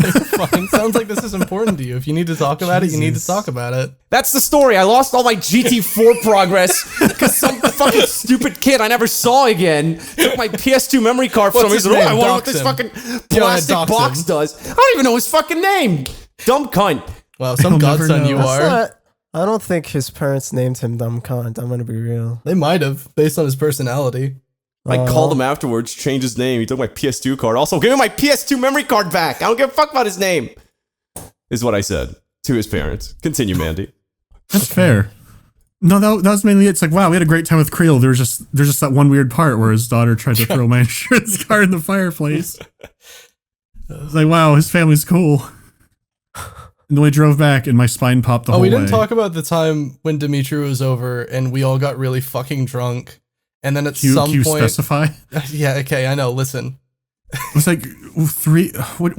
Fine. Sounds like this is important to you. If you need to talk about it, you need to talk about it. That's the story. I lost all my GT4 progress because some fucking stupid kid I never saw again took my PS2 memory card from me. What's He his said, "Oh, I name? wonder what Dox this him." fucking plastic dox box him. does." I don't even know his fucking name. Dumb cunt. Wow, some I'll never godson know. you That's are. not- I don't think his parents named him dumb cunt. I'm gonna be real. They might have, based on his personality. I called him afterwards, changed his name. He took my PS2 card. Also, give me my PS2 memory card back. I don't give a fuck about his name. Is what I said to his parents. Continue, Mandy. That's fair. No, that was mainly it. It's like, wow, we had a great time with Creel. There's just that one weird part where his daughter tried to throw my insurance card in the fireplace. It's like, wow, his family's cool. And then we drove back, and my spine popped the whole Oh, way. we didn't talk about the time when Dimitri was over and we all got really fucking drunk. And then at some Can you point, specify? yeah, okay, I know. Listen, It was like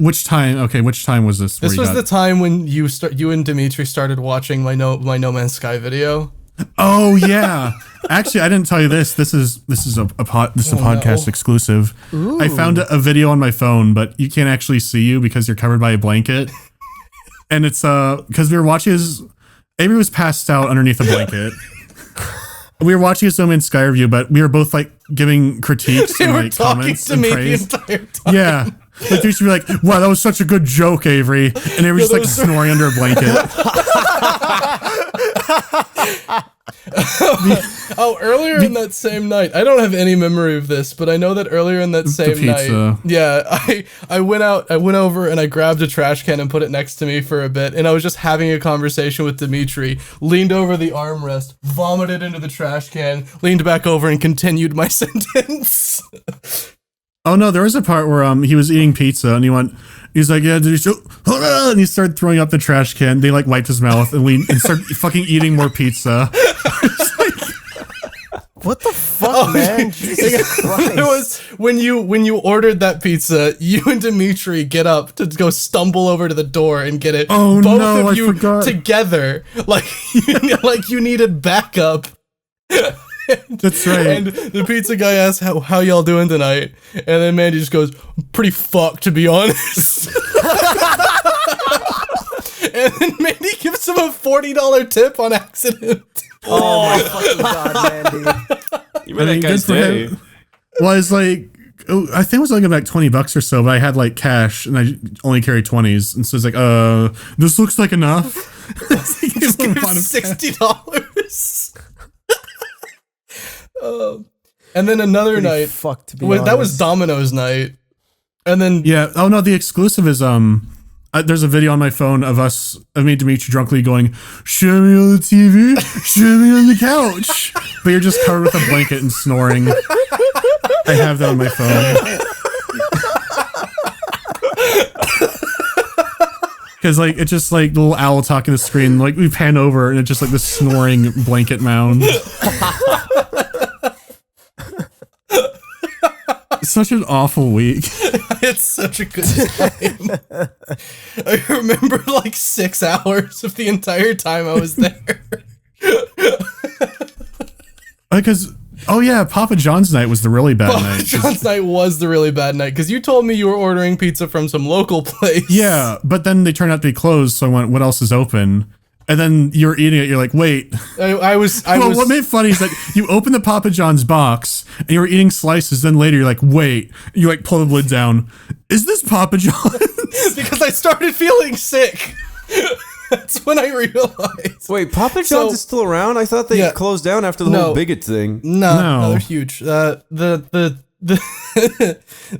which time? Okay, which time was this? this was the time when you and Dimitri started watching my No Man's Sky video. Oh yeah. Actually, I didn't tell you this. This is a podcast no. exclusive. I found a video on my phone, but you can't actually see you because you're covered by a blanket. And it's because we were watching his. Avery was passed out underneath a blanket. We were watching his No Man's Sky review, but we were both like giving critiques They and were like talking comments to and me praise. the entire time. Yeah. Like they should be like, wow, that was such a good joke, Avery. And Avery just like snoring under a blanket. Oh, earlier in that same night, I don't have any memory of this, but I know that earlier in that same pizza. night, yeah, I went over and I grabbed a trash can and put it next to me for a bit, and I was just having a conversation with Dimitri, leaned over the armrest, vomited into the trash can, leaned back over and continued my sentence. Oh no, there was a part where he was eating pizza and he's like, yeah, did you show? And he started throwing up the trash can. They like wiped his mouth and started fucking eating more pizza. What the fuck, man? Jesus Christ. There was when you ordered that pizza, you and Dimitri get up to go stumble over to the door and get it. Oh, both no, of I you forgot. together, like you needed backup. That's right. And the pizza guy asks how y'all doing tonight, and then Mandy just goes, "Pretty fucked, to be honest." And then Mandy gives him a $40 tip on accident. Oh my fucking god, Mandy. You made that guy's good for day. him. Well, it's like, I think it was only like $20 or so, but I had like cash and I only carry 20s. And so it's like, this looks like enough. He just gave him $60. And then another night, Fuck, to be that was honest. Domino's night. And then Yeah. Oh no, the exclusive is there's a video on my phone of me and Dimitri drunkenly going, "Show me on the TV, show me on the couch," but you're just covered with a blanket and snoring. I have that on my phone. Because like it's just like the little owl talking to the screen. Like we pan over and it's just like this snoring blanket mound. Such an awful week. it's such a good time. I remember like 6 hours of the entire time I was there. Because oh yeah, Papa John's night was the really bad Papa night. John's night was the really bad night because you told me you were ordering pizza from some local place. Yeah, but then they turned out to be closed, so I went, what else is open? And then you're eating it, you're like, wait. I was. What made it funny is that you open the Papa John's box and you were eating slices, then later you're like, wait. You like pull the lid down. Is this Papa John's? Because I started feeling sick. That's when I realized. Wait, Papa John's is still around? I thought they closed down after the whole bigot thing. No, they're huge.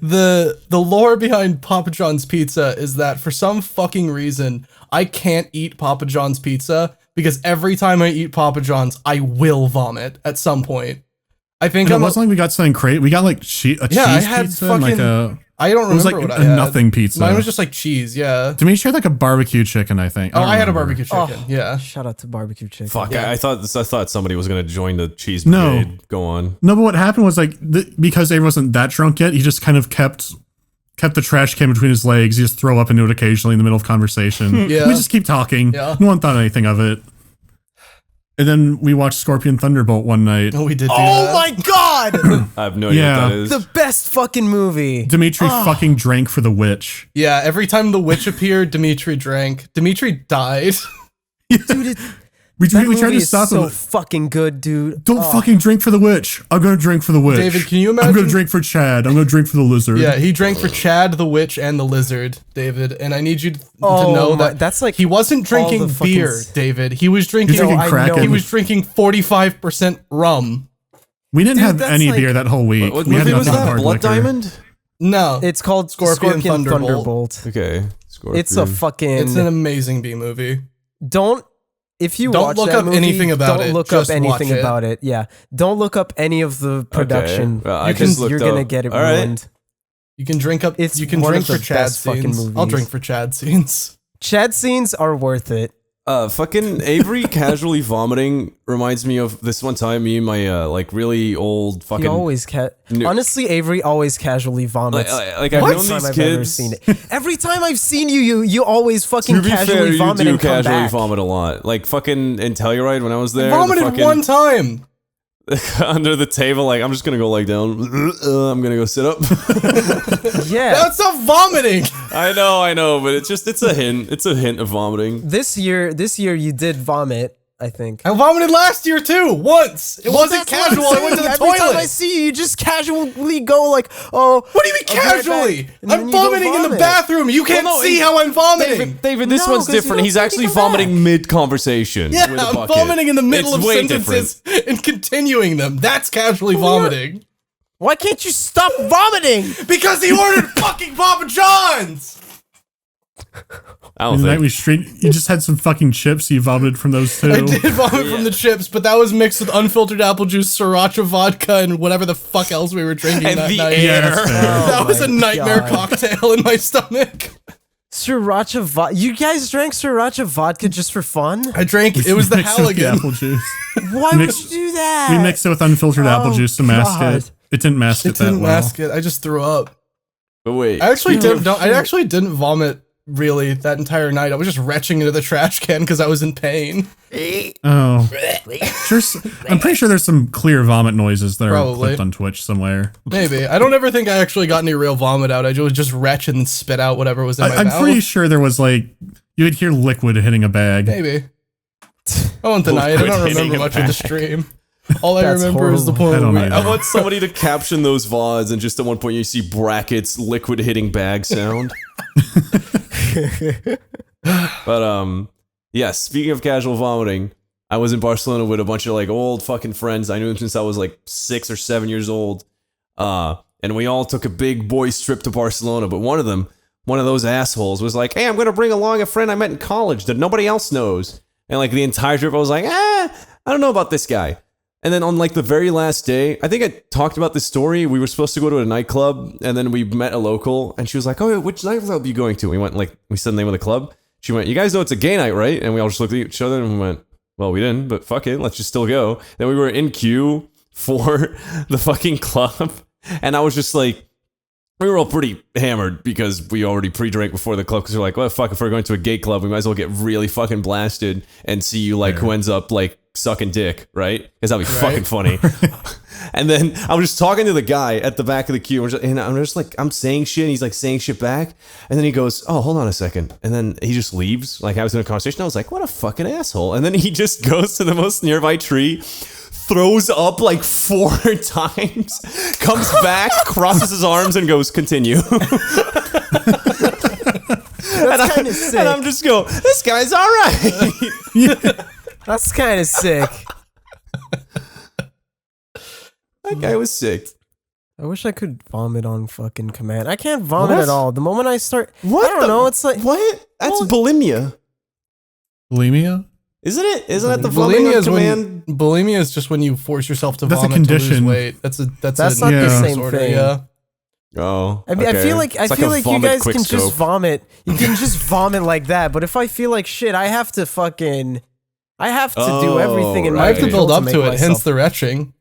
The lore behind Papa John's pizza is that for some fucking reason I can't eat Papa John's pizza because every time I eat Papa John's I will vomit at some point. I think it wasn't like we got something crazy. We got like a cheese I had pizza fucking, and like a. I don't remember it was like what I a had. nothing pizza. Mine was just like cheese. Yeah. Dimitri had like a barbecue chicken. I think. Oh, I had a remember. barbecue chicken. Yeah. Shout out to barbecue chicken. Fuck, Yeah. I thought somebody was gonna join the cheese No. brigade. Go on. No, but what happened was like because Avery wasn't that drunk yet, he just kind of kept the trash can between his legs. He just throw up into it occasionally in the middle of conversation. Yeah. We just keep talking. Yeah. No one thought anything of it. And then we watched Scorpion Thunderbolt one night. Oh, we did. Do Oh that. my god! I have no idea Yeah. what that is. The best fucking movie. Dimitri fucking drank for the witch. Yeah. Every time the witch appeared, Dimitri drank. Dimitri died. Dude, We that tried to movie is stop so him. fucking good, dude. Don't fucking drink for the witch. I'm gonna drink for the witch. David, can you I'm imagine- gonna drink for Chad. I'm gonna drink for the lizard. Yeah, he drank for Chad, the witch, and the lizard, David. And I need you to Oh know my- that that's like he wasn't all drinking the fucking beer, David. He was drinking. You're drinking I know. Kraken. He was drinking 45% rum. We didn't Dude, have that's any like- beer that whole week. What we had movie was nothing but that? hard Blood liquor. Diamond? No, It's called Scorpion Scorpion Thunderbolt. Thunderbolt. Okay. Scorpion. It's a fucking. it's an amazing B movie. Don't. If you Don't watch look that up movie, anything about don't it, look just up anything watch it. about it. Yeah, don't look up any of the production. Well, I You can- just looked you're gonna up- get it all right. ruined. You can drink up. It's you can one drink of for the Chad best fucking scenes. I'll movies. drink for Chad scenes. Chad scenes are worth it. Fucking Avery casually vomiting reminds me of this one time me and my like really old fucking He always No. honestly, Avery always casually vomits. like I've Every known time these I've ever kids. seen it. Every time I've seen you always fucking To be casually fair, you vomit do and come casually back. vomit a lot. Like fucking in Telluride when I was there, Vomited the fucking, one time. under the table. Like I'm just gonna go lie down. I'm gonna go sit up. Yeah. That's not vomiting. I know, but it's a hint. It's a hint of vomiting. This year you did vomit, I think. I vomited last year too. Once. It wasn't That's what I'm casual. I went to the saying. Every time I toilet. see you, you just casually go like, oh. What do you mean I'll be right casually? back. And then I'm you go vomiting in the vomit. bathroom. You can't no, see how I'm vomiting. David, this No, one's 'cause you different. don't He's need to actually go vomiting back. mid-conversation. Yeah, with a I'm bucket. vomiting in the middle It's of way sentences and continuing them. That's casually vomiting. Why can't you stop vomiting? Because he ordered fucking Papa John's. I don't The night think. we straight, you just had some fucking chips. You vomited from those too. I did vomit from the chips, but that was mixed with unfiltered apple juice, sriracha vodka, and whatever the fuck else we were drinking And that the night. air. that's fair. That was my a nightmare God. cocktail in my stomach. Sriracha vodka. You guys drank sriracha vodka just for fun? I drank. It was the Mixed it with Halligan. apple juice. Why would you do that? We mixed it with unfiltered apple juice to mask God. it. It didn't mask it, It didn't that well. mask it. I just threw up. But wait, I actually didn't vomit really that entire night. I was just retching into the trash can because I was in pain. Oh, I'm pretty sure there's some clear vomit noises that are Probably. clipped on Twitch somewhere. Maybe. I don't ever think I actually got any real vomit out. I would just retch and spit out whatever was in my I'm mouth. pretty sure there was like you would hear liquid hitting a bag. Maybe. I won't deny it. I don't remember much of the stream. All I That's remember is the horrible. point I don't where either. I want somebody to caption those VODs, and just at one point you see brackets liquid hitting bag sound. But yeah, speaking of casual vomiting, I was in Barcelona with a bunch of like old fucking friends. I knew them since I was like 6 or 7 years old. And we all took a big boys trip to Barcelona, but one of those assholes was like, "Hey, I'm gonna bring along a friend I met in college that nobody else knows." And like the entire trip I was like, I don't know about this guy. And then on like the very last day, I think I talked about this story. We were supposed to go to a nightclub, and then we met a local, and she was like, "Oh, which nightclub are you going to?" We went we said the name of the club. She went, "You guys know it's a gay night, right?" And we all just looked at each other and we went, "Well, we didn't, but fuck it, let's just still go." Then we were in queue for the fucking club, and I was just like, we were all pretty hammered because we already pre-drank before the club, because we're like, well, fuck, if we're going to a gay club, we might as well get really fucking blasted and see who ends up like sucking dick, right? Because that'd be fucking funny. And then I was just talking to the guy at the back of the queue, and I'm just like, I'm saying shit, and he's like saying shit back, and then he goes, "Oh, hold on a second," and then he just leaves. Like I was in a conversation, I was like, what a fucking asshole. And then he just goes to the most nearby tree, throws up like 4 times, comes back, crosses his arms, and goes, "Continue." That's kind of sick. And I'm just go, this guy's all right. That's kind of sick. That guy was sick. I wish I could vomit on fucking command. I can't vomit What? at all. The moment I start, What I don't know. It's like what? That's bulimia, Bulimia? isn't it? Isn't that the vomiting bulimia on is command? bulimia is just when you force yourself to That's a vomit to condition. lose weight. That's That's a not the Yeah. same disorder, thing. Yeah. Oh, I mean, I okay. feel like It's I feel a like you vomit guys quick can just scope. vomit. You can just vomit like that. But if I feel like shit, I have to do everything in Oh, my I have to control build up make to it, hence myself- the retching.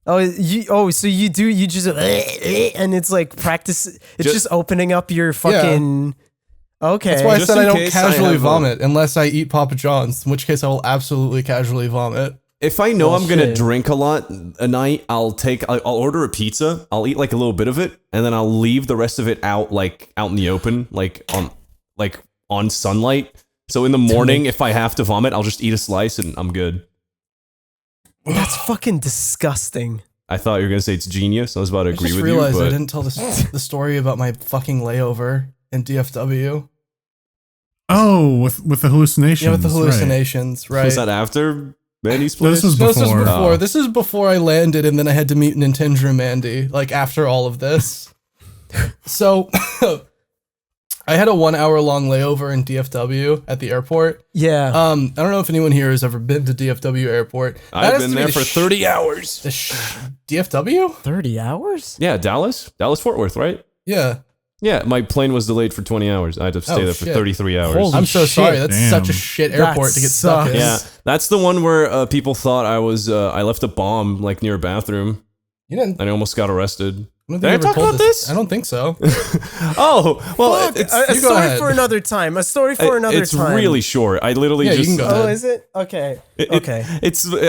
so you just and it's like practice. It's just opening up your fucking. Okay. That's why I Just said I in don't case I casually have, vomit unless I eat Papa John's, in which case I will absolutely casually vomit. If I know I'm gonna shit. drink a lot a night, I'll order a pizza. I'll eat like a little bit of it, and then I'll leave the rest of it out in the open, on sunlight. So in the morning, if I have to vomit, I'll just eat a slice and I'm good. That's fucking disgusting. I thought you were gonna say it's genius. I was about to I agree just with you, realized I but didn't tell the story about my fucking layover in DFW. Oh, with the hallucinations. Yeah, with the right. hallucinations, right? was that after Mandy's No, place? this was No, this was before. before. Oh. This is before I landed, and then I had to meet Nintendo Mandy, like after all of this. So, I had a 1 hour long layover in DFW at the airport. Yeah. I don't know if anyone here has ever been to DFW airport. That I've has been to be there the for 30 hours. DFW? 30 hours? Yeah, Dallas Fort Worth, right? Yeah. Yeah, my plane was delayed for 20 hours. I had to stay Oh, there for shit. 33 hours. Holy I'm so shit. sorry. That's Damn. such a shit airport to get stuck in. Yeah, that's the one where people thought I left a bomb like near a bathroom, You didn't. and I almost got arrested. I don't Did I think you ever talk told about this? I don't think so. Oh, well, Fuck, it's a you go story ahead. for another time. A story for another it's time. really short. I literally Yeah, you just can go Oh, ahead. is it? Okay. Okay.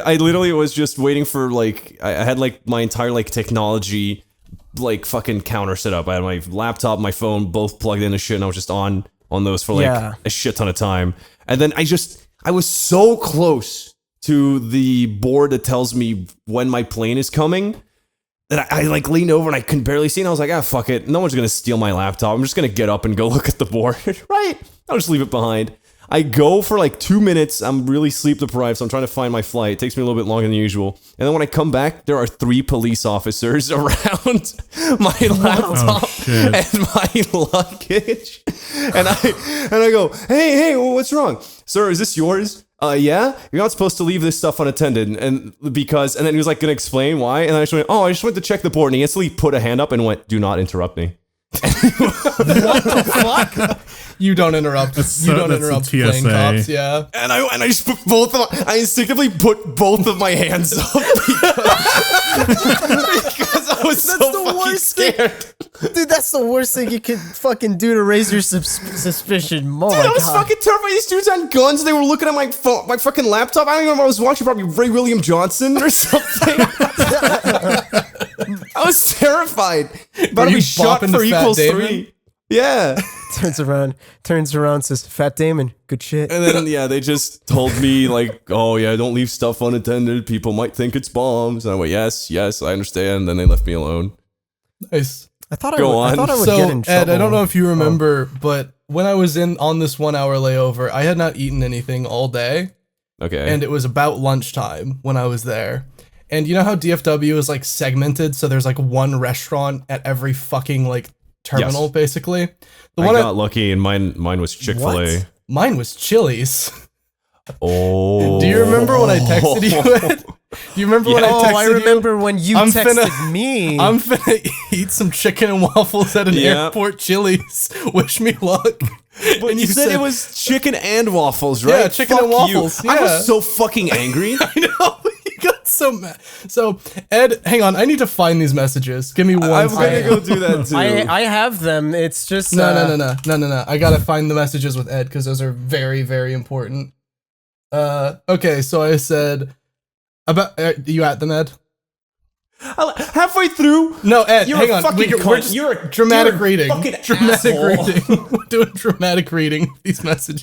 I literally was just waiting for like I had like my entire like technology like fucking counter set up. I had my laptop, my phone, both plugged into shit, and I was just on those for like Yeah. a shit ton of time. And then I was so close to the board that tells me when my plane is coming that I like leaned over and I couldn't barely see, and I was like, fuck it, no one's gonna steal my laptop. I'm just gonna get up and go look at the board. Right? I'll just leave it behind. I go for like 2 minutes. I'm really sleep deprived, so I'm trying to find my flight. It takes me a little bit longer than usual. And then when I come back, there are 3 police officers around my laptop shit. and my luggage. And I go, hey, what's wrong? Sir, is this yours? Yeah, you're not supposed to leave this stuff unattended, and then he was like gonna explain why, and I just went to check the board, and he instantly put a hand up and went, "Do not interrupt me." What the fuck? You don't interrupt. That's you don't that's a interrupt playing TSA. cops. Yeah. And I just put I instinctively put both of my hands up because I was so the fucking worst thing. scared. Dude, that's the worst thing you could fucking do to raise your suspicion. Oh Dude, my I was God. fucking terrified. These dudes had guns. They were looking at my phone, my fucking laptop. I don't even know what I was watching. Probably Ray William Johnson or something. I was terrified. About to you be shot bopping for to Fat equals Damon? 3. Yeah. turns around, says, "Fat Damon, good shit." And then, yeah, they just told me, like, oh, yeah, don't leave stuff unattended. People might think it's bombs. And I went, yes, I understand. Then they left me alone. Nice. I thought Go I on. would So get in trouble. Ed, I don't know if you remember, but when I was on this 1 hour layover, I had not eaten anything all day, Okay. and it was about lunchtime when I was there. And you know how DFW is like segmented, so there's like one restaurant at every fucking like terminal, Yes. basically. The I one got lucky, and mine was Chick-fil-A. mine was Chili's. Oh. Do you remember when I texted you? Ed? Do you remember when I texted I you? remember when you I'm texted me. I'm finna eat some chicken and waffles at an Yep. airport Chili's. Wish me luck. But And you said it was chicken and waffles, right? Yeah, chicken and Fuck you. waffles, I yeah. was so fucking angry. I know. You got so mad. So, Ed, hang on. I need to find these messages. Give me one I'm second. gonna go do that too. I have them. It's just No. I gotta find the messages with Ed because those are very, very important. Okay, so I said about you at them, Ed? Halfway through, No, Ed. You're hang a on. fucking We're cunt. just You're a dramatic reading. fucking Dramatic asshole. reading. We're doing dramatic reading of these messages.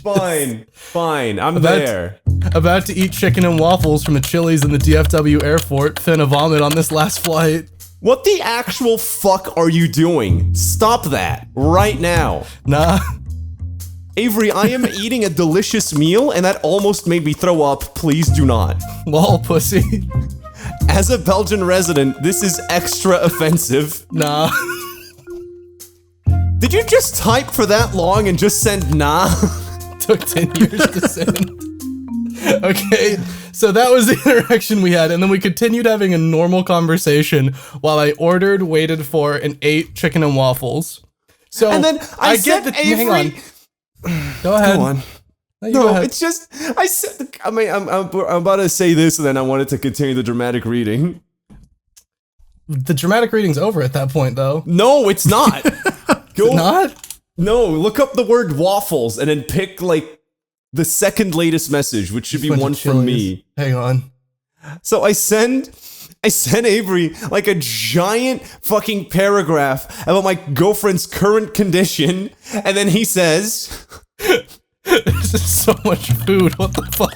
fine. I'm About- there. About to eat chicken and waffles from a Chili's in the DFW airport. Finna vomit on this last flight. What the actual fuck are you doing? Stop that right now. Nah. Avery, I am eating a delicious meal and that almost made me throw up. Please do not. Lol, pussy. As a Belgian resident, this is extra offensive. Nah. Did you just type for that long and just send nah? Took 10 years to send. Okay, so that was the interaction we had, and then we continued having a normal conversation while I ordered, waited for, and ate chicken and waffles. So And then I said, hang on. Avery. Go ahead. Go on. No, you go No, ahead. it's just I said. I mean, I'm about to say this, and then I wanted to continue the dramatic reading. The dramatic reading's over at that point, though. No, it's not. Go. Not? No, look up the word waffles and then pick like the second latest message, which should be Bunch of one from Chili's. me. Hang on. So I send Avery like a giant fucking paragraph about my girlfriend's current condition, and then he says, This is so much food. What the fuck?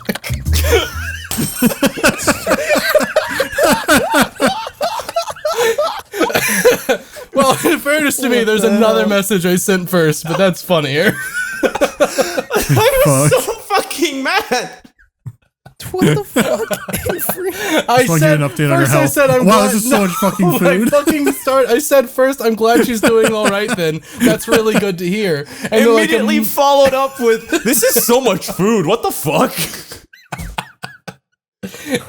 Well, in fairness to me, there's another message I sent first, but that's funnier. I was so fucking mad. What the fuck? I Just wanna said get an update on her first I health. said I'm Wow, glad. this is so much fucking when food. I fucking start. I said first I'm glad she's doing all right. Then that's really good to hear. And they're like, Immediately followed up with, "This is so much food. What the fuck?"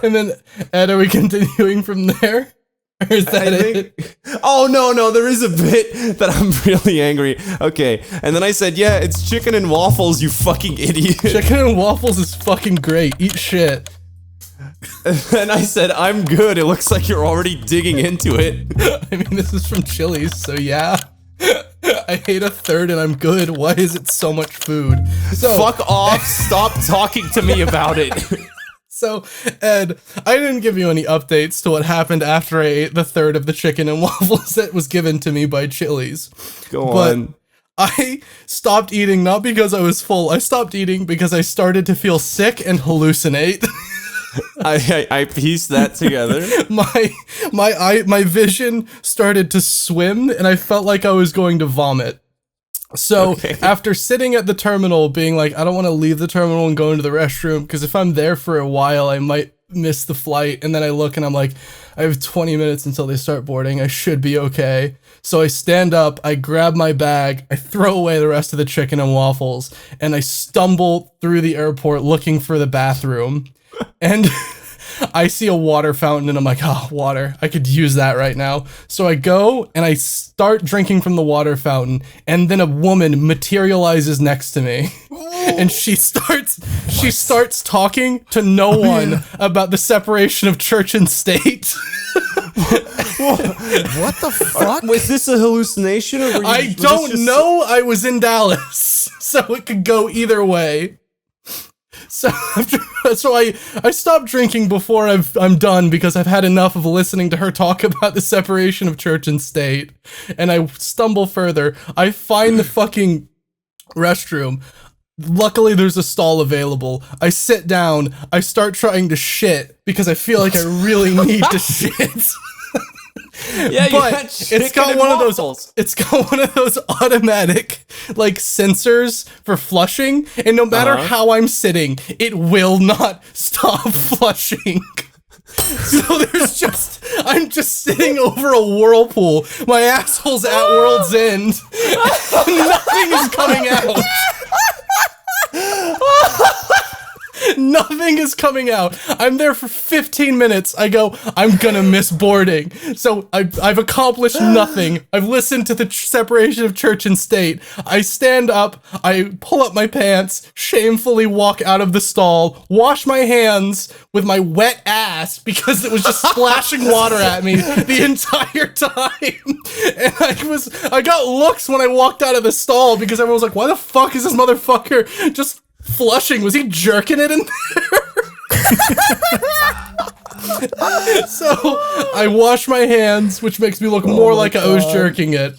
and then Ed, are we continuing from there? Or is that I it? think. Oh no, there is a bit that I'm really angry. Okay, and then I said, "Yeah, it's chicken and waffles, you fucking idiot." Chicken and waffles is fucking great. Eat shit. And I said, "I'm good. It looks like you're already digging into it." I mean, this is from Chili's, so yeah. I ate a third and I'm good. Why is it so much food? So Fuck off. Stop talking to me about it. So, Ed, I didn't give you any updates to what happened after I ate the third of the chicken and waffles that was given to me by Chili's. Go But on. I stopped eating not because I was full. I stopped eating because I started to feel sick and hallucinate. I pieced that together. My vision started to swim and I felt like I was going to vomit. So after sitting at the terminal being like, I don't want to leave the terminal and go into the restroom because if I'm there for a while, I might miss the flight. And then I look and I'm like, I have 20 minutes until they start boarding. I should be okay. So I stand up, I grab my bag, I throw away the rest of the chicken and waffles, and I stumble through the airport looking for the bathroom. And I see a water fountain and I'm like, oh, water. I could use that right now. So I go and I start drinking from the water fountain, and then a woman materializes next to me. And she starts talking to no one about the separation of church and state. What the fuck? Was this a hallucination? Or I don't know. I was in Dallas, so it could go either way. So I stopped drinking before I'm done, because I've had enough of listening to her talk about the separation of church and state. And I stumble further. I find the fucking restroom. Luckily, there's a stall available. I sit down. I start trying to shit because I feel like I really need to shit. Yeah, but it's got one of those. It's got one of those automatic like sensors for flushing, and no matter how I'm sitting, it will not stop flushing. So I'm just sitting over a whirlpool. My asshole's at world's end. Nothing is coming out. Nothing is coming out. I'm there for 15 minutes. I go, I'm gonna miss boarding. So I've accomplished nothing. I've listened to the separation of church and state. I stand up, I pull up my pants, shamefully walk out of the stall, wash my hands with my wet ass because it was just splashing water at me the entire time. And I got looks when I walked out of the stall because everyone was like, why the fuck is this motherfucker just flushing? Was he jerking it in there? So I wash my hands, which makes me look more like I was jerking it.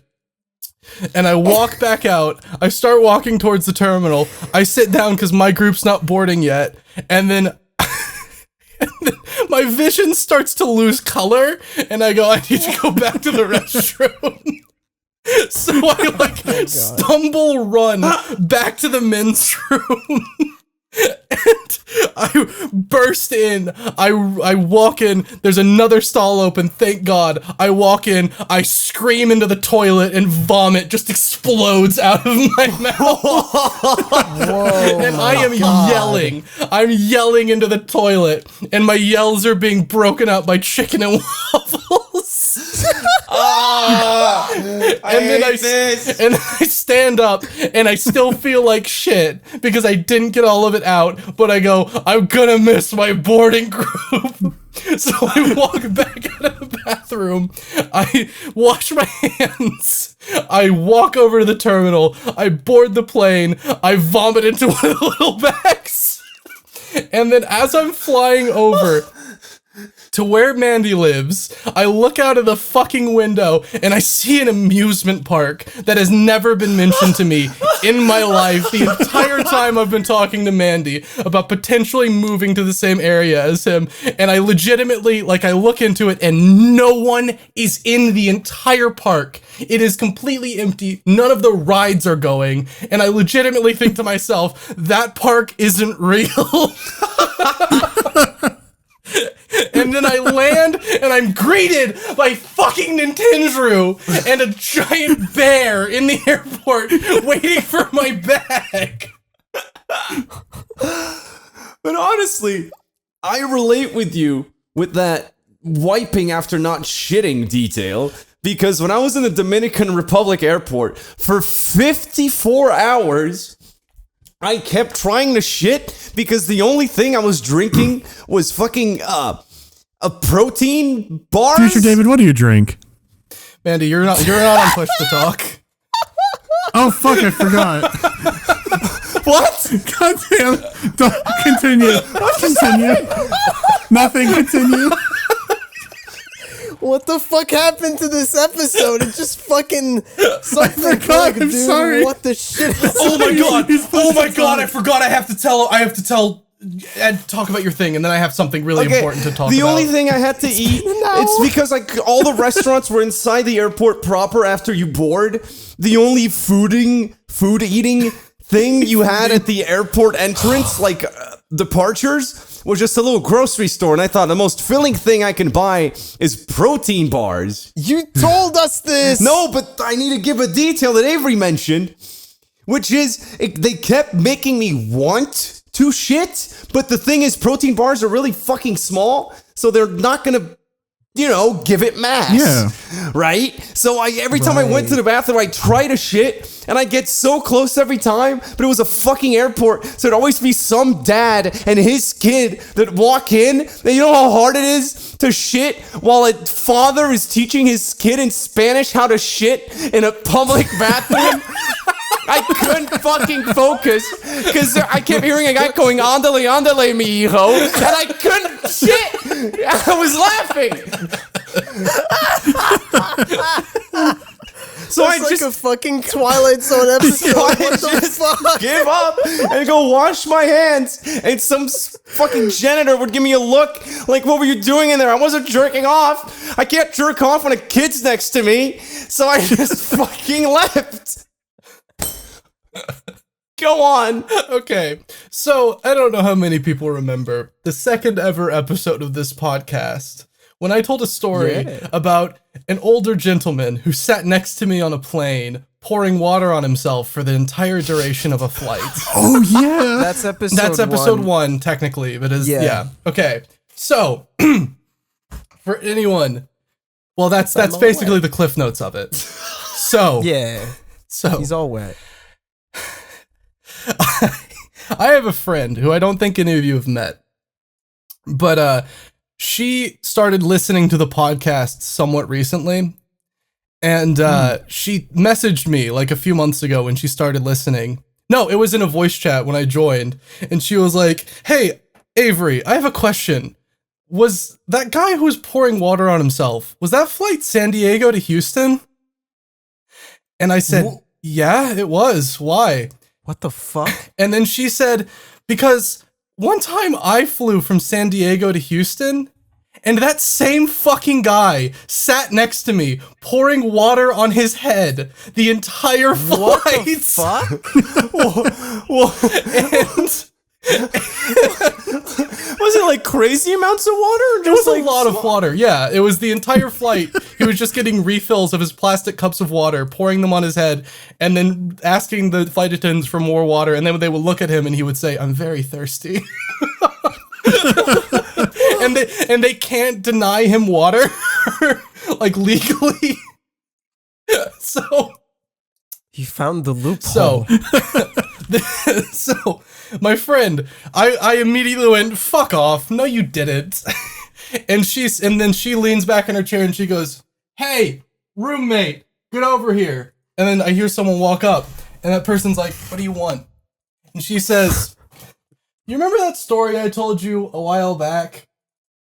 And I walk back out. I start walking towards the terminal. I sit down because my group's not boarding yet. And then my vision starts to lose color. And I go, I need to go back to the restroom. So I stumble run back to the men's room. And I burst in. I walk in. There's another stall open. Thank God. I walk in. I scream into the toilet, and vomit just explodes out of my mouth. Whoa, and I am yelling. I'm yelling into the toilet, and my yells are being broken up by chicken and waffles. And I stand up, and I still feel like shit because I didn't get all of it out, but I go, I'm gonna miss my boarding group. So I walk back out of the bathroom, I wash my hands, I walk over to the terminal, I board the plane, I vomit into one of the little bags, and then as I'm flying over to where Mandy lives, I look out of the fucking window and I see an amusement park that has never been mentioned to me in my life the entire time I've been talking to Mandy about potentially moving to the same area as him. And I legitimately, I look into it and no one is in the entire park. It is completely empty. None of the rides are going. And I legitimately think to myself, that park isn't real. And then I land, and I'm greeted by fucking Nintendo and a giant bear in the airport waiting for my bag. But honestly, I relate with you with that wiping after not shitting detail, because when I was in the Dominican Republic airport for 54 hours, I kept trying to shit because the only thing I was drinking was fucking a protein bar. Future David, what do you drink? Mandy, you're not on push to talk. Oh fuck, I forgot. What? God damn. Don't continue. Continue. Nothing, continue. What the fuck happened to this episode? It just fucking something. I forgot, I'm sorry. What the shit? Oh my god! Oh my god! I forgot. I have to tell. Ed, talk about your thing, and then I have something really important to talk about. The only thing I had to eat, it's because all the restaurants were inside the airport proper after you board. The only food eating thing you had at the airport entrance, departures, was just a little grocery store, and I thought the most filling thing I can buy is protein bars. You told us this! No, but I need to give a detail that Avery mentioned, which is they kept making me want to shit, but the thing is protein bars are really fucking small, so they're not gonna, give it mass. Yeah. Right? So every time I went to the bathroom, I try to shit, and I get so close every time, but it was a fucking airport, so there'd always be some dad and his kid that walk in, and you know how hard it is to shit while a father is teaching his kid in Spanish how to shit in a public bathroom? I couldn't fucking focus because I kept hearing a guy going, "Ándale, ándale, mi hijo," and I couldn't shit. I was laughing. So That's like a fucking Twilight Zone episode. I What the just fuck? give up and go wash my hands, and some fucking janitor would give me a look like, "What were you doing in there?" I wasn't jerking off. I can't jerk off when a kid's next to me, so I just fucking left. Go on. Okay, so I don't know how many people remember the second ever episode of this podcast when I told a story about an older gentleman who sat next to me on a plane pouring water on himself for the entire duration of a flight. Oh yeah. That's episode That's episode one, technically, but yeah. Okay, so for anyone, well, that's basically the cliff notes of it. So so he's all wet. I have a friend who I don't think any of you have met, but she started listening to the podcast somewhat recently, and she messaged me like a few months ago when she started listening. No, it was in a voice chat when I joined, and she was like, "Hey, Avery, I have a question. Was that guy who was pouring water on himself, was that flight San Diego to Houston?" And I said, "Yeah, it was. Why?" What the fuck? And then she said, "Because one time I flew from San Diego to Houston, and that same fucking guy sat next to me, pouring water on his head the entire flight." What the fuck? Was it like crazy amounts of water? Or It was just like a lot of water. Yeah, it was the entire flight. He was just getting refills of his plastic cups of water, pouring them on his head, and then asking the flight attendants for more water. And then they would look at him, and he would say, "I'm very thirsty." and they can't deny him water, like legally. So You found the loophole. So my friend, I immediately went, "Fuck off. No, you didn't." And then she leans back in her chair and she goes, "Hey, roommate, get over here." And then I hear someone walk up, and that person's like, "What do you want?" And she says, "You remember that story I told you a while back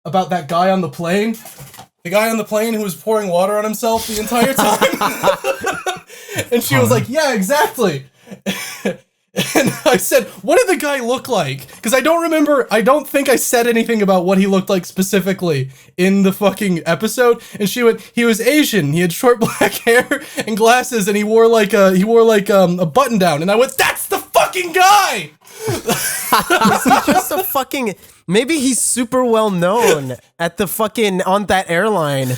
about that guy on the plane? The guy on the plane who was pouring water on himself the entire time?" And she was like, "Yeah, exactly." And I said, "What did the guy look like?" Because I don't think I said anything about what he looked like specifically in the fucking episode. And she went, "He was Asian, he had short black hair and glasses, and he wore like a button down." And I went, "That's the fucking guy!" Is he just a fucking... Maybe he's super well known at the fucking... on that airline.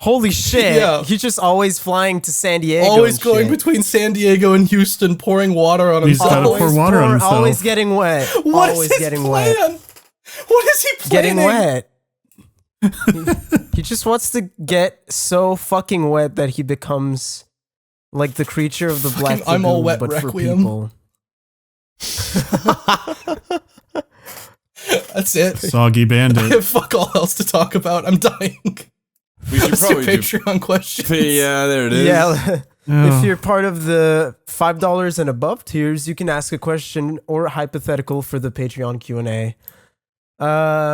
Holy shit. Yeah. He's just always flying to San Diego. Always and going shit. between San Diego and Houston, pouring water on He's himself. gotta pour water on himself. Always getting wet. What is always his getting plan? wet. What is he planning? Getting wet. He just wants to get so fucking wet that he becomes like the creature of the Black Fucking I'm all Lagoon, wet but Requiem. for people. That's it. Soggy Bandit. Fuck all else to talk about. I'm dying. We should Let's do probably do. Patreon questions. Yeah, there it is. Yeah. Oh. If you're part of the $5 and above tiers, you can ask a question or hypothetical for the Patreon Q&A.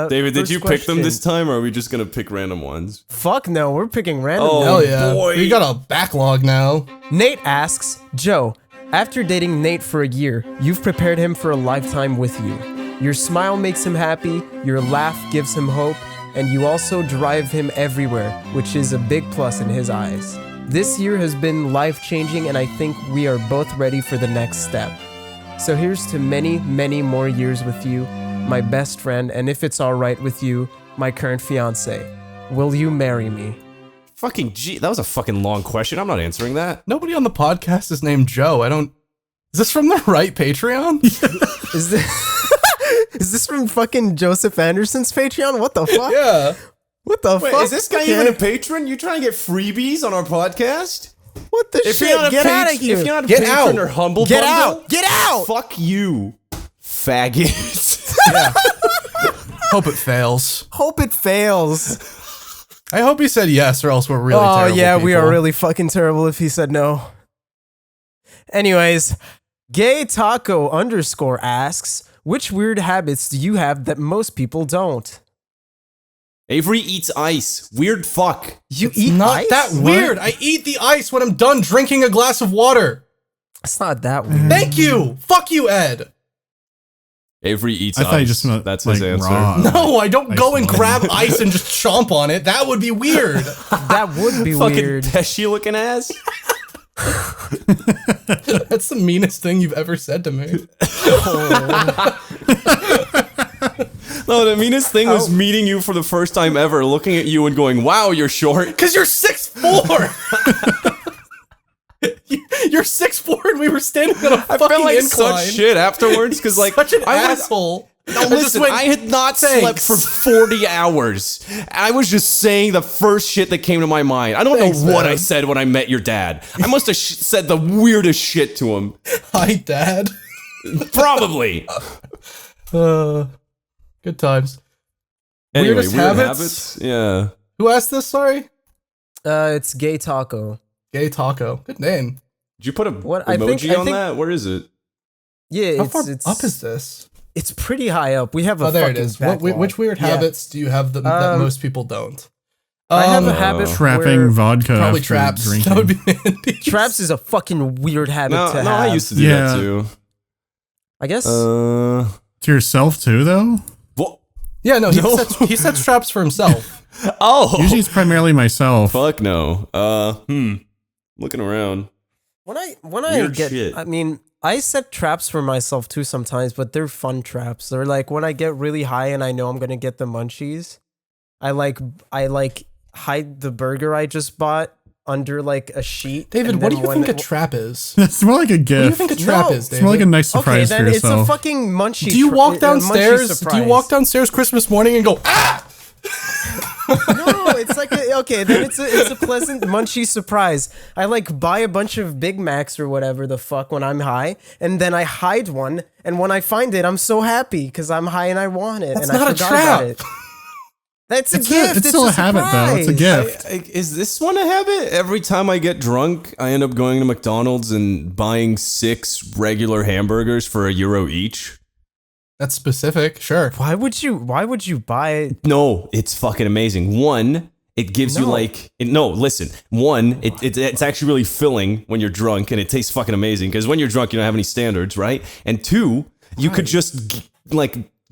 David, did first you pick them question. this time, or are we just gonna pick random ones? Fuck no, we're picking random. Oh, Hell yeah. boy. We got a backlog now. Nate asks, Joe, after dating Nate for a year, you've prepared him for a lifetime with you. Your smile makes him happy, your laugh gives him hope, and you also drive him everywhere, which is a big plus in his eyes. This year has been life-changing, and I think we are both ready for the next step. So here's to many, many more years with you, my best friend, and if it's all right with you, my current fiance. Will you marry me? Fucking G. That was a fucking long question. I'm not answering that. Nobody on the podcast is named Joe. I don't Is this from the right Patreon? Is this is this from fucking Joseph Anderson's Patreon? What the fuck? Yeah. What the Wait, fuck? is this guy Okay. even a patron? You trying to get freebies on our podcast? What the If shit? you're not a Get out of If here. you're not a Get patron out. or humble Get bundle, out. Get out. fuck you, faggot. Yeah. Hope it fails. Hope it fails. I hope he said yes, or else we're really Oh terrible yeah, we are people. really fucking terrible if he said no. Anyways, Gay Taco _ asks, which weird habits do you have that most people don't? Avery eats ice. Weird fuck. You eat Not ice? that weird. I eat the ice when I'm done drinking a glass of water. It's not that weird. Thank you. Fuck you, Ed. Avery eats I ice. thought you just meant That's like his answer. raw. No, I don't Ice go and water. grab ice and just chomp on it. That would be weird. That would be Fucking weird. Pesci looking ass. That's the meanest thing you've ever said to me. No, the meanest thing was meeting you for the first time ever, looking at you and going, "Wow, you're short." Because you're 6'4". You're 6'4", and we were standing on a I fucking felt like incline. such shit afterwards because, like, Such an I was. asshole. No, listen, I had not slept for 40 hours. I was just saying the first shit that came to my mind. I don't Thanks, know what man. I said when I met your dad. I must have said the weirdest shit to him. Hi, Dad. Probably. Good times. Anyway, Weirdest weird habits? Yeah. Who asked this? Sorry. It's Gay Taco. Gay Taco. Good name. Did you put a What, emoji I on think- that? Where is it? Yeah, How it's far it's up is this? it's pretty high up. We have a Oh, there it fucking is. What, backlog. which weird Yeah. habits do you have that most people don't? I have a habit Trapping where vodka. Probably after traps. Drinking. That would be handy. traps is a fucking weird habit No, to no, have. I used to do Yeah. that too. I guess. To yourself too, though. What? Yeah, no, he sets traps for himself. Oh, Usually it's primarily myself. fuck no. Looking around. when I Weird get, shit. I mean, I set traps for myself too sometimes, but they're fun traps. They're like when I get really high and I know I'm gonna get the munchies. I hide the burger I just bought under like a sheet. David, and what do then you when- think a trap is? It's more like a What do you gift. think a trap No. is, It's David? more like a nice Okay, surprise then for it's a yourself. fucking munchie. Do you walk munchie downstairs? Do you surprise. walk downstairs Christmas morning and go, ah? No, it's like okay. Then it's a pleasant munchy surprise. I like buy a bunch of Big Macs or whatever the fuck when I'm high, and then I hide one. And when I find it, I'm so happy because I'm high and I want it. That's and not I a forgot trap. about it. That's a It's gift. it's still a habit, though. It's a surprise. gift. Is this one a habit? Every time I get drunk, I end up going to McDonald's and buying 6 regular hamburgers for €1 each. That's specific, sure. Why would you buy? No, it's fucking amazing. One, it gives you No. like listen. One, it's actually really filling when you're drunk, and it tastes fucking amazing because when you're drunk, you don't have any standards, right? And two, you could just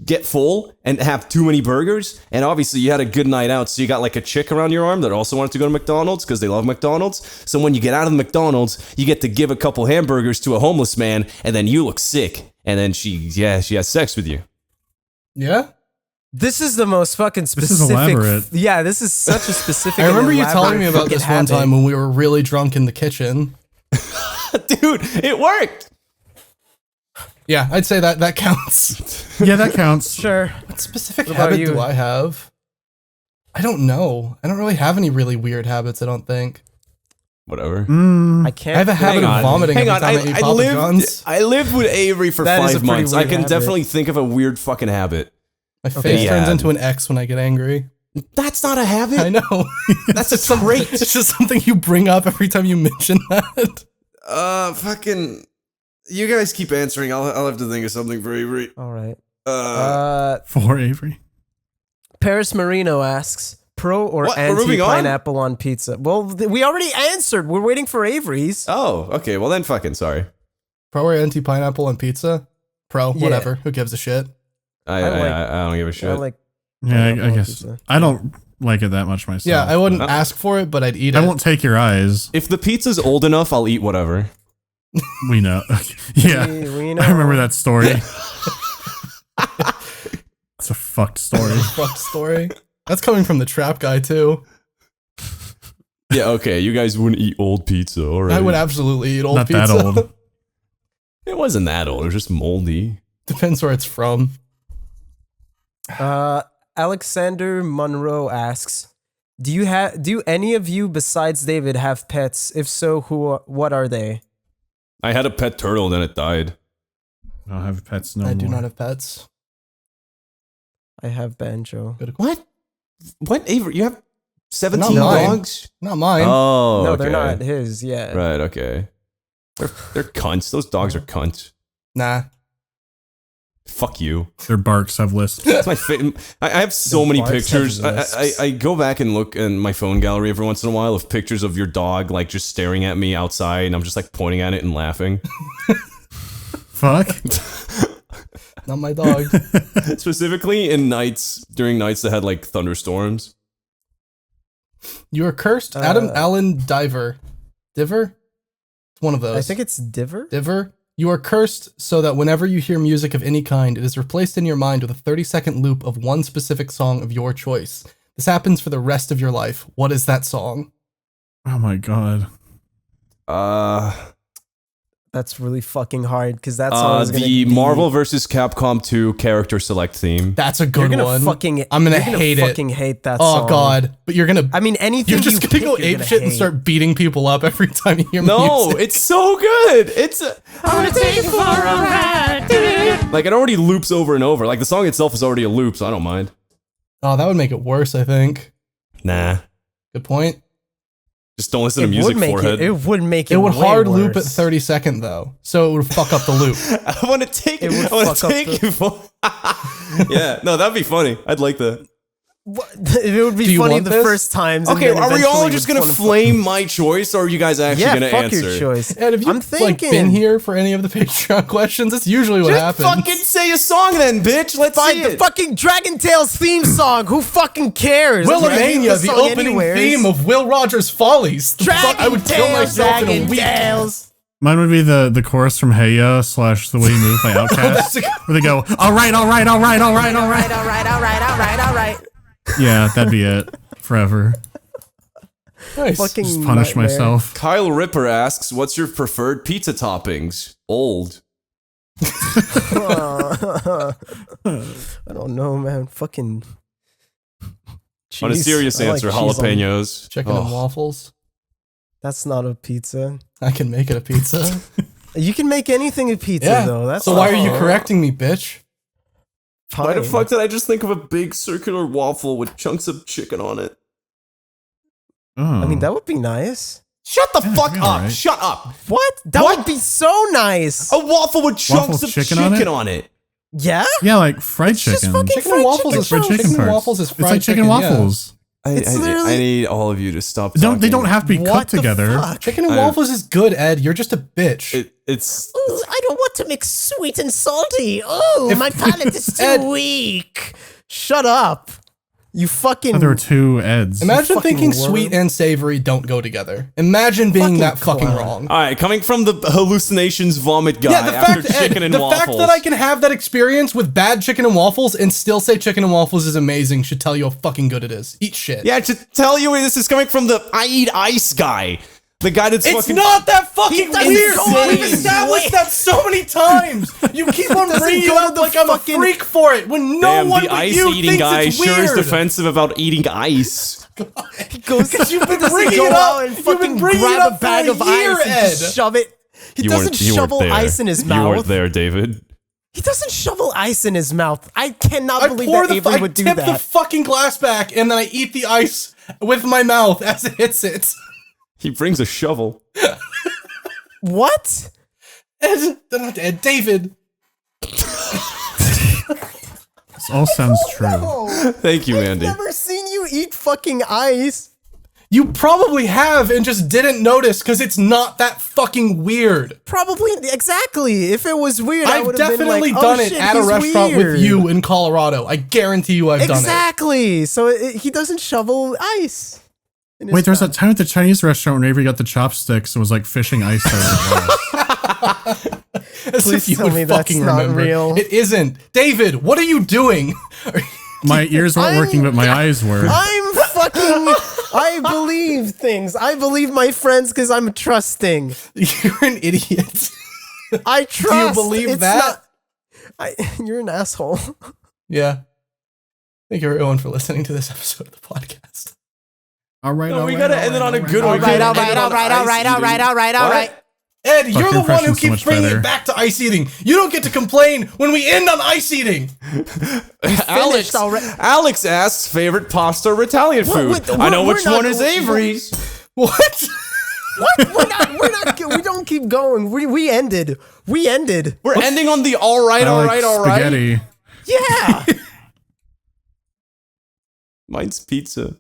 get full and have too many burgers, and obviously you had a good night out, so you got like a chick around your arm that also wanted to go to McDonald's because they love McDonald's. So when you get out of the McDonald's, you get to give a couple hamburgers to a homeless man, and then you look sick, and then she has sex with you. Yeah? This is the most fucking is specific. elaborate. Yeah, this is such a specific. I remember and you telling me elaborate about this fucking one habit. time when we were really drunk in the kitchen. Dude, it worked. Yeah, I'd say that counts. Yeah, that counts. Sure. What specific What about habit you? do I have? I don't know. I don't really have any really weird habits, I don't think. Whatever. I can't. I have a habit of vomiting Hang every on, time I eat Papa John's. I lived with Avery for That is a 5 pretty months. I weird can habit. definitely think of a weird fucking habit. My face Yeah. turns into an X when I get angry. That's not a habit. I know. That's a Some- trait. It's just something you bring up every time you mention that. Fucking. You guys keep answering. I'll have to think of something for Avery. All right. For Avery. Paris Marino asks, pro or What? We're moving on? anti-pineapple on pizza? Well, we already answered. We're waiting for Avery's. Oh, okay. Well then, fucking sorry. Pro or anti-pineapple on pizza? Pro, Yeah. whatever. Who gives a shit? I don't give a shit. I like. Yeah, I Pineapple on guess. pizza. I don't like it that much myself. Yeah, I wouldn't Uh, ask for it, but I'd eat it. I won't take your eyes. If the pizza's old enough, I'll eat whatever. We know. Yeah. We know. I remember that story. It's a fucked story. Fuck story. That's coming from the trap guy, too. Yeah, okay. You guys wouldn't eat old pizza, all right? I would absolutely eat old Not pizza. that old. It wasn't that old. It was just moldy. Depends where it's from. Alexander Monroe asks, do any of you besides David have pets? If so, what are they? I had a pet turtle and then it died. I don't have pets no more. I do not have pets. I have Banjo. What? What, Avery? You have 17 Not mine. dogs? Not mine. Oh, No, okay. they're not his. Yeah. Right, okay. They're cunts. Those dogs are cunts. Nah. Fuck you. Their barks have lists. That's my I have so many barks pictures. have lisps. I go back and look in my phone gallery every once in a while of pictures of your dog like just staring at me outside, and I'm just like pointing at it and laughing. Fuck. Not my dog. Specifically during nights that had like thunderstorms. You are cursed. Alan Diver. It's one of those. I think it's Diver. You are cursed so that whenever you hear music of any kind, it is replaced in your mind with a 30-second loop of one specific song of your choice. This happens for the rest of your life. What is that song? Oh my god. That's really fucking hard because that song is gonna the be, Marvel vs. Capcom 2 character select theme. That's a You're good gonna one. I'm gonna hate it. Fucking hate that Oh song. god. But you're gonna. I mean, anything You're just gonna go ape shit and start beating people up every time you hear No, music. it's so good. I wanna take you for a ride. Like it already loops over and over. Like the song itself is already a loop, so I don't mind. Oh, that would make it worse, I think. Nah. Good point. Just don't listen to music, forehead. It would make it. It would way hard worse. loop at 30-second though, so it would fuck up the loop. I want to take It would I want fuck to up take you for. Yeah, no, that'd be funny. I'd like that. It would Do be you funny want the this? first times. and Okay, then are we eventually all would just gonna wanna flame my choice, or are you guys actually Yeah, gonna fuck answer? your choice. And if I'm you've thinking. been here for any of the Patreon questions, that's usually what Just happens. fucking say a song then, bitch. Let's Find see the it. fucking Dragon Tales theme song. Who fucking cares? Willamania, the song opening anyways. theme of Will Rogers Follies. The fuck, I would kill myself in a week. Mine would be the chorus from Hey Ya / The Way You Move by Outkast, where they go, all right. Yeah, that'd be it. Forever. Nice. Fucking Just punish nightmare. myself. Kyle Ripper asks, "What's your preferred pizza toppings?" Old. I don't know, man. Fucking. On a cheese. serious I like answer, cheese on- jalapenos. Chicken and waffles. That's not a pizza. I can make it a pizza. You can make anything a pizza, Yeah. though. That's So why are you fine. correcting me, bitch? Why the Fine. fuck did I just think of a big circular waffle with chunks of chicken on it? Oh. I mean, that would be nice. Shut the Yeah, fuck yeah, up! right. Shut up! What? That What? would be so nice. A waffle with chunks Waffle of chicken chicken, on on it. Yeah? Yeah, like fried just chicken. fucking Chicken and waffles chicken is fried chicken, chicken parts. waffles is It's fried like chicken yeah. waffles. It's I literally- need all of you to stop. They talking. don't have to be What cooked the together. fuck? Chicken and waffles is good, Ed. You're just a bitch. It's Ooh, I don't want to mix sweet and salty. Oh, my palate is too Ed- weak. Shut up. You fucking. There were two Eds. Imagine fucking thinking worm. sweet and savory don't go together. Imagine being Fucking that fucking clown. wrong. all right. Coming from the hallucinations vomit guy Yeah, the after fact, chicken Ed, and the waffles. fact that I can have that experience with bad chicken and waffles and still say chicken and waffles is amazing should tell you how fucking good it is. Eat shit. Yeah, to tell you this is coming from the I eat ice guy. The guy that's It's fucking not that fucking doesn't weird. go out of We've his established way. that so many times. You keep on doesn't bringing it go to up the like I'm a fucking- freak for it when no Damn, one the but ice you eating thinks guy it's sure is weird. defensive about eating ice. He goes. Because you've been doesn't bringing go it out up. and You've fucking been bringing it grab up a bag for of a year, ice and Ed. just shove it. He You doesn't weren't- you weren't shovel there. ice in his You mouth. weren't there, David. He doesn't shovel ice in his mouth. I cannot I believe pour that Avery I would do tip the that. fucking glass back and then I eat the ice with my mouth as it hits it. He brings a shovel. What? Ed, not Ed, David. This all sounds true. Thank you, Mandy. Never seen you eat fucking ice. You probably have and just didn't notice because it's not that fucking weird. Probably exactly. If it was weird, I I've would have been definitely like, done oh, it shit, at a he's restaurant weird. with you in Colorado. I guarantee you I've done it. Exactly. So he doesn't shovel ice. in his Wait, there was mouth. that time at the Chinese restaurant when Avery got the chopsticks and was like fishing ice out of the glass. As Please if you tell would me that's fucking not remember. real. It isn't. David, what are you doing? My ears weren't working, but my eyes were. I'm fucking. I believe things. I believe my friends because I'm trusting. You're an idiot. I trust. Do you believe It's that? You're an asshole. Yeah. Thank you everyone for listening to this episode of the podcast. All right, No, all we right, gotta all end it right, on a all good right. one. All right. Ed, you're the your one who impression's so keeps much bringing better. it back to ice eating. You don't get to complain when we end on ice eating. Alex, already. Alex asks favorite pasta or Italian food. I know which one is Avery's. What? What? We don't keep going. We ended. We ended. We're ending on the all right. I like spaghetti. Yeah. Mine's pizza.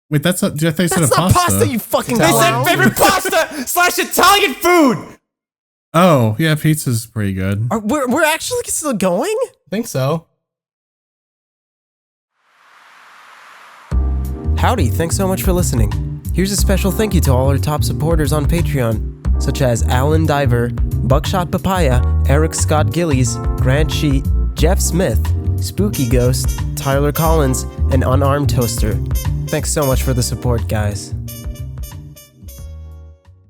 Wait, that's not. I think said That's a not pasta. pasta, you fucking They clown. said favorite pasta / Italian food. Oh, yeah, pizza's pretty good. We're actually still going? Think so. Howdy, thanks so much for listening. Here's a special thank you to all our top supporters on Patreon, such as Alan Diver, Buckshot Papaya, Eric Scott Gillies, Grant Sheet, Jeff Smith, Spooky Ghost, Tyler Collins, and Unarmed Toaster. Thanks so much for the support, guys.